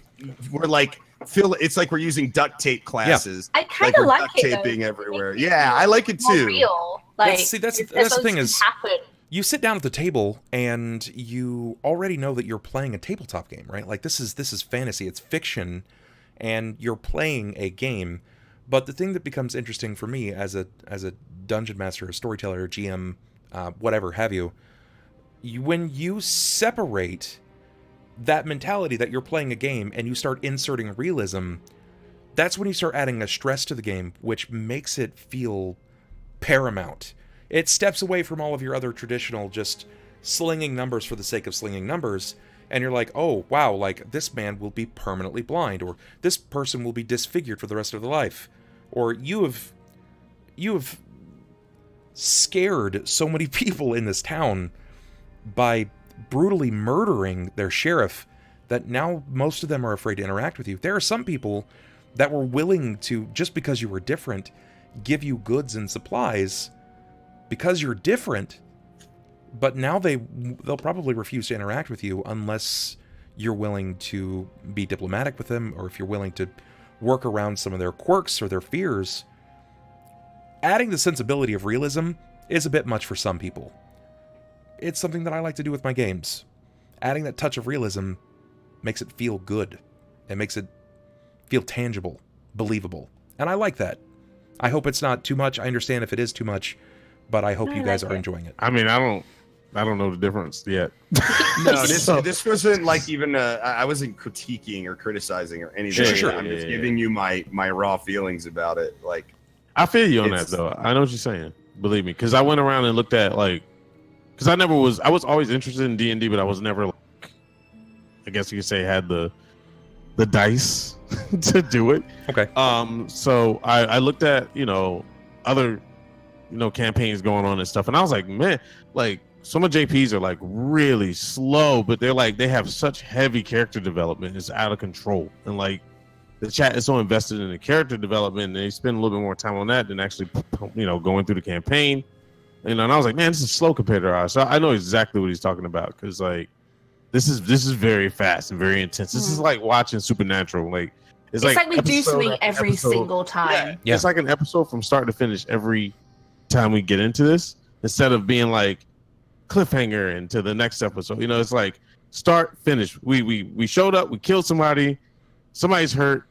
S5: We're like it's like we're using duct tape classes.
S4: I kind of
S5: we're
S4: like
S5: duct
S4: it.
S5: taping
S4: Though.
S5: everywhere. Yeah, I like it
S4: More
S5: too.
S4: real. Like,
S3: that's the
S4: those
S3: thing
S4: things
S3: is
S4: happen.
S3: you sit down at the table and you already know that you're playing a tabletop game, right? Like this is fantasy, it's fiction, and you're playing a game. But the thing that becomes interesting for me as a dungeon master, a storyteller, GM, whatever have you, when you separate that mentality that you're playing a game and you start inserting realism, that's when you start adding a stress to the game, which makes it feel paramount. It steps away from all of your other traditional just slinging numbers for the sake of slinging numbers, and you're like, oh wow, like this man will be permanently blind, or this person will be disfigured for the rest of their life, or you have scared so many people in this town by brutally murdering their sheriff that now most of them are afraid to interact with you. There are some people that were willing to, just because you were different, give you goods and supplies because you're different, but now they'll probably refuse to interact with you unless you're willing to be diplomatic with them, or if you're willing to work around some of their quirks or their fears. Adding the sensibility of realism is a bit much for some people. It's something that I like to do with my games. Adding that touch of realism makes it feel good. It makes it feel tangible, believable. And I like that. I hope it's not too much. I understand if it is too much, but I hope you guys are enjoying it.
S1: I mean, I don't know the difference yet.
S5: No, this wasn't like even I wasn't critiquing or criticizing or anything.
S3: Sure.
S5: I'm just giving you my raw feelings about it. Like,
S1: I feel you on that though. I know what you're saying. Believe me, because I went around and looked at because I was always interested in D&D, but I was never I guess you could say had the dice to do it.
S3: Okay.
S1: So I looked at other campaigns going on and stuff, and I was like, man, like some of JPs are really slow, but they have such heavy character development. It's out of control, and the chat is so invested in the character development, and they spend a little bit more time on that than actually going through the campaign. And I was like, man, this is slow compared to ours. So I know exactly what he's talking about, because this is very fast and very intense. This is like watching Supernatural. It's like
S4: we do something every single time.
S1: Yeah. It's like an episode from start to finish every time we get into this, instead of being like cliffhanger into the next episode. It's like start, finish. We showed up, we killed somebody, somebody's hurt,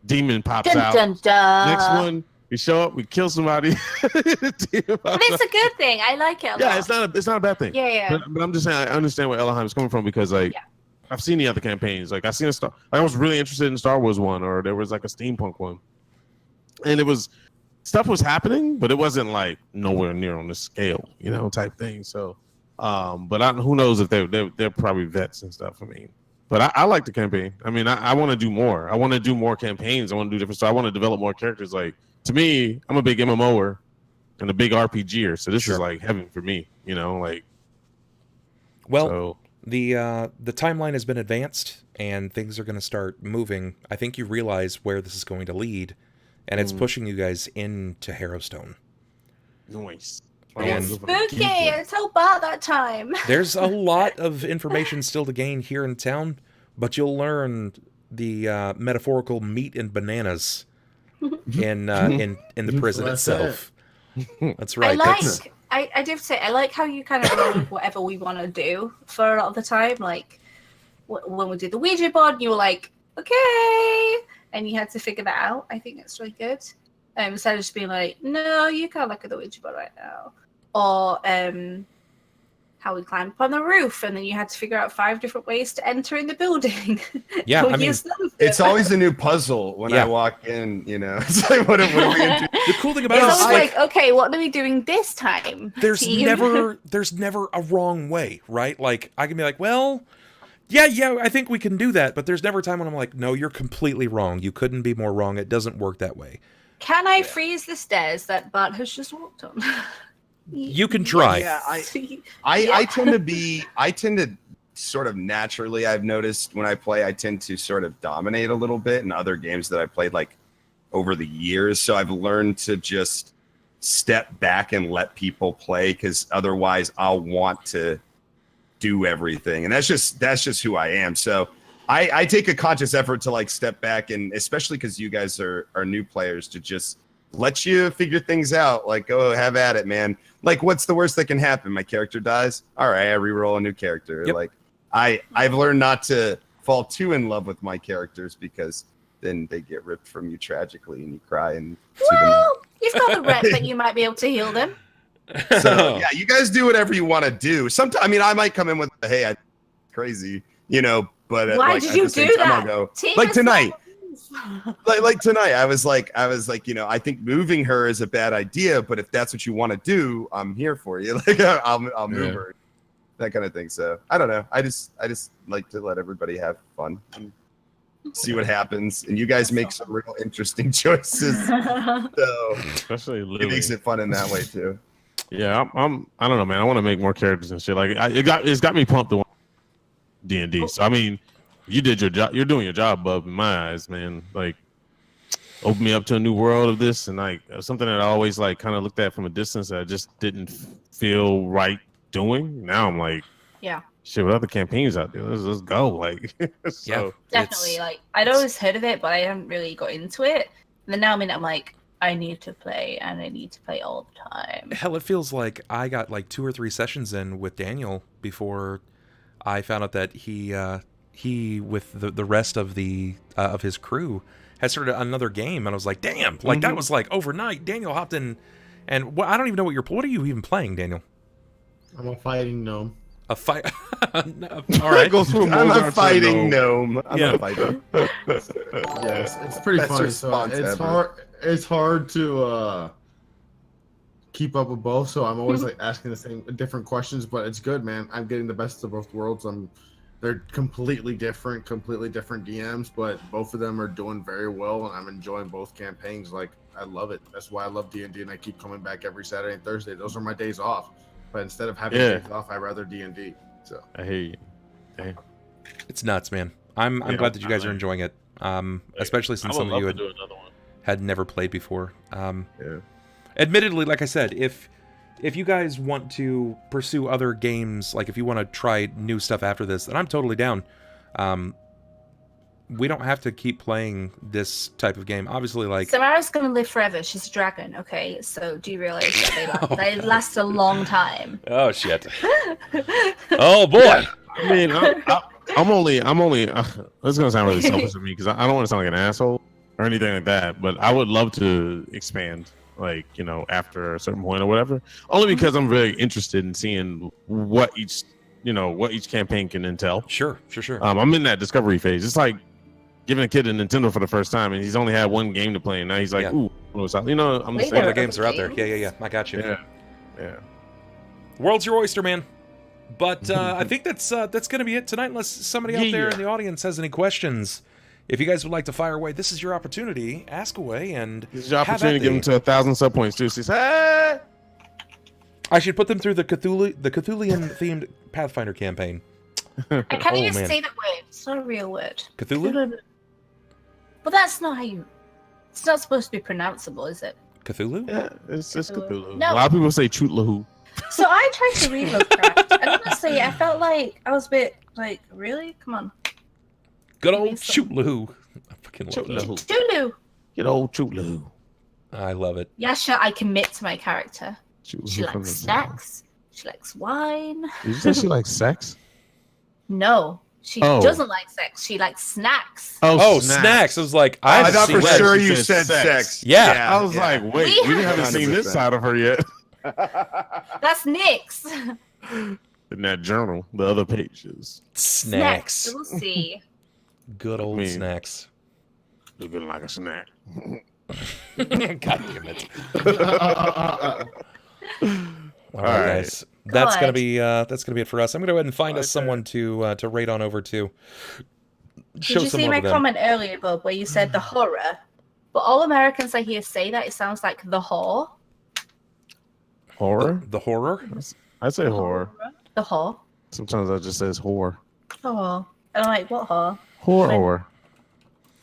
S1: demon pops out.
S4: Dun, dun.
S1: Next one, we show up, we kill somebody.
S4: But it's a good thing. I like it a lot.
S1: It's not a bad thing.
S4: Yeah.
S1: But I'm just saying, I understand where Ellohime is coming from, because I've seen the other campaigns. I've seen I was really interested in Star Wars one, or there was a steampunk one, and stuff was happening, but it wasn't nowhere near on the scale, type thing. So But who knows if they're probably vets and stuff. I mean, but I like the campaign. I mean, I want to do more. I want to do more campaigns. I want to do different stuff. I want to develop more characters. Like, to me, I'm a big MMOer and a big RPGer, so this is like heaven for me. You know, like.
S3: Well,
S1: so.
S3: the timeline has been advanced, and things are going to start moving. I think you realize where this is going to lead, and it's pushing you guys into Harrowstone.
S1: Nice.
S3: And
S4: Spooky! It's all about that time.
S3: there's a lot of information still to gain here in town, but you'll learn the metaphorical meat and bananas in the prison
S2: That's
S3: itself. That's right.
S4: I do have to say, I like how you kind of roll with whatever we want to do for a lot of the time. Like, when we did the Ouija board, you were like, okay, and you had to figure that out. I think that's really good. Instead of just being like, no, you can't look at the Ouija board right now. Or how we climbed up on the roof, and then you had to figure out 5 different ways to enter in the building.
S3: Yeah, I mean,
S5: it's always a new puzzle when I walk in, you know. It's like, what are we into?
S3: The cool thing about
S4: it's
S3: it is,
S4: always like, okay, what are we doing this time?
S3: there's
S4: team?
S3: never a wrong way, right? Like, I can be like, well, yeah, I think we can do that, but there's never a time when I'm like, no, you're completely wrong. You couldn't be more wrong. It doesn't work that way.
S4: Can I freeze the stairs that Bart has just walked on?
S3: You can try.
S5: Yeah, I tend to sort of naturally, I've noticed when I play, I tend to sort of dominate a little bit in other games that I played like over the years. So I've learned to just step back and let people play, because otherwise I'll want to do everything. And that's just who I am. So I take a conscious effort to like step back, and especially because you guys are new players, to just let you figure things out. Like, go have at it, man. Like, what's the worst that can happen? My character dies. All right, I reroll a new character.
S3: Yep.
S5: Like, I've learned not to fall too in love with my characters, because then they get ripped from you tragically, and you cry. And
S4: well, you've got the rep that you might be able to heal them.
S5: So yeah, you guys do whatever you want to do. Sometimes, I mean, I might come in with, hey, I'm crazy, you know. But
S4: why
S5: like,
S4: did
S5: at
S4: you
S5: the same
S4: do
S5: time,
S4: that?
S5: I'll go,
S4: Team
S5: like
S4: is
S5: tonight.
S4: not-
S5: like tonight, I was like, you know, I think moving her is a bad idea, but if that's what you want to do, I'm here for you. Like, I'll move her, that kind of thing. So I don't know. I just like to let everybody have fun and see what happens. And you guys make some real interesting choices, so
S1: Especially
S5: it makes it fun in that way too.
S1: Yeah, I don't know, man. I want to make more characters and shit. Like, it's got me pumped to want D&D. So I mean, you did your job. You're doing your job, bub. In my eyes, man. Like, open me up to a new world of this, and like something that I always like kind of looked at from a distance that I just didn't feel right doing. Now I'm like,
S4: Yeah,
S1: shit. What other campaigns out there? Let's go. Like, so
S4: definitely. Like, I'd always heard of it, but I hadn't really got into it. And then now I'm like, I need to play, and I need to play all the time.
S3: Hell, it feels like I got like 2 or 3 sessions in with Daniel before I found out that he with the rest of the of his crew had started another game, and I was like, damn, like that was like overnight. Daniel hopped in, and I don't even know what are you even playing, Daniel?
S2: I'm a fighting gnome.
S3: A fight. All right.
S1: Go through
S5: I'm
S1: Mogar
S5: a fighting gnome. I'm
S3: Yeah.
S5: a fighter.
S2: Yes, it's pretty
S5: Best
S2: funny. So
S5: response
S2: it's
S5: ever.
S2: It's hard to keep up with both. So I'm always like asking different questions, but it's good, man. I'm getting the best of both worlds. They're completely different DMs, but both of them are doing very well, and I'm enjoying both campaigns. Like, I love it. That's why I love D&D, and I keep coming back every Saturday and Thursday. Those are my days off. But instead of having days off, I'd rather D&D. So
S1: I hear you. Damn.
S3: It's nuts, man. I'm glad that you guys are enjoying it. Especially since some of you had never played before. Admittedly, like I said, if you guys want to pursue other games, like if you want to try new stuff after this, then I'm totally down. We don't have to keep playing this type of game. Obviously, like...
S4: Symarra's gonna live forever. She's a dragon, okay? So do you realize that they last a long time?
S3: Oh, shit. Oh, boy!
S1: I mean, I'm only. This is gonna sound really selfish of me, because I don't want to sound like an asshole or anything like that. But I would love to expand, like, you know, after a certain point or whatever. Only because I'm very interested in seeing what each campaign can entail.
S3: Sure.
S1: I'm in that discovery phase. It's like giving a kid a Nintendo for the first time, and he's only had one game to play, and now he's like, ooh, what's up? You know, I'm the
S4: Wait,
S1: same.
S3: Other games are out there. Yeah. I got you.
S1: Yeah.
S3: World's your oyster, man. But I think that's going to be it tonight, unless somebody out there in the audience has any questions. If you guys would like to fire away, this is your opportunity. Ask away, and
S1: this is your opportunity to give them to 1,000 sub points too. Says, hey!
S3: I should put them through the Cthulhian themed Pathfinder campaign.
S4: I can't even
S3: man.
S4: say that word. It's not a real word.
S3: Cthulhu?
S4: But that's not how you. It's not supposed to be pronounceable, is it?
S3: Cthulhu?
S1: Yeah, it's Cthulhu.
S4: No.
S1: A lot of people say Chootlahu.
S4: So I tried to read Lovecraft, and honestly, I felt like I was a bit like, really? Come on.
S3: Good old Chootlahu. I fucking love that.
S1: Chootlahu.
S4: Tulu.
S1: Good old Chootlahu.
S3: I love it.
S4: Yeah, sure, I commit to my character.
S1: Chootlahu
S4: She
S1: from
S4: likes
S1: the-
S4: snacks. She likes wine.
S1: Did you say she likes sex?
S4: No, she
S1: Oh.
S4: doesn't like sex. She likes snacks.
S3: Oh, snacks. I was like,
S5: I thought for
S1: sex.
S5: sure
S1: She
S5: you
S1: said
S5: said
S1: sex.
S5: sex.
S3: Yeah.
S1: I was like, wait,
S4: We
S1: we
S4: have-
S1: haven't seen this
S5: 100%.
S1: side of her yet.
S4: That's Nyx.
S1: In that journal, the other pages.
S3: snacks.
S4: We'll see.
S3: Good old
S1: Man.
S3: snacks.
S1: Looking like a snack.
S3: God damn it. All right,
S1: right.
S3: guys. That's gonna
S4: Good.
S3: be it for us. I'm gonna go ahead and find us someone to raid on over to. Show
S4: Did you
S3: some
S4: see
S3: love
S4: my
S3: to them.
S4: comment earlier, Bob, where you said the horror? But all Americans I hear say that, it sounds like the whore.
S1: Horror?
S3: The horror.
S1: I say horror.
S4: The whore.
S1: Sometimes I just says whore.
S4: Oh. And I'm like, what whore?
S1: Horror.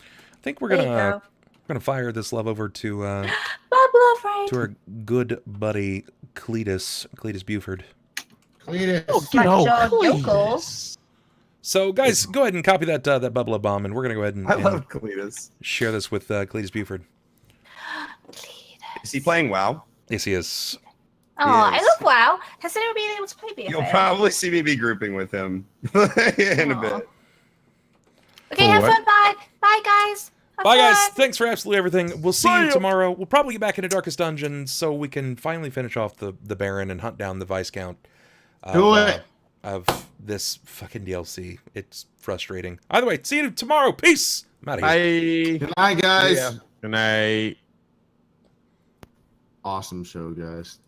S3: I think we're
S4: There you
S3: gonna fire this love over to
S4: Bob Love Raid.
S3: our good buddy Cletus Buford.
S2: Cletus.
S4: Like John Yokel.
S3: So, guys, go ahead and copy that bubble bomb, and we're gonna go ahead and,
S5: I
S3: and
S5: love Cletus.
S3: share this with Cletus Buford.
S5: Is he playing WoW?
S3: Yes, he is.
S4: Oh, I
S5: Yes.
S4: love WoW. Has anyone been able to play BFA?
S5: You'll probably see me be grouping with him in a
S4: Aw.
S5: bit.
S4: Okay,
S1: For
S4: have
S1: what?
S4: fun. Bye. Bye, guys. Have
S3: Bye, guys.
S4: fun.
S3: Thanks for absolutely everything. We'll see you
S1: Bye.
S3: tomorrow. We'll probably get back into Darkest Dungeon so we can finally finish off the Baron and hunt down the Viscount.
S2: Do it.
S3: Of this fucking DLC. It's frustrating. Either way, see you tomorrow. Peace. I'm out of here.
S1: Bye.
S2: Good night, guys.
S5: Yeah.
S1: Good night.
S2: Awesome show, guys.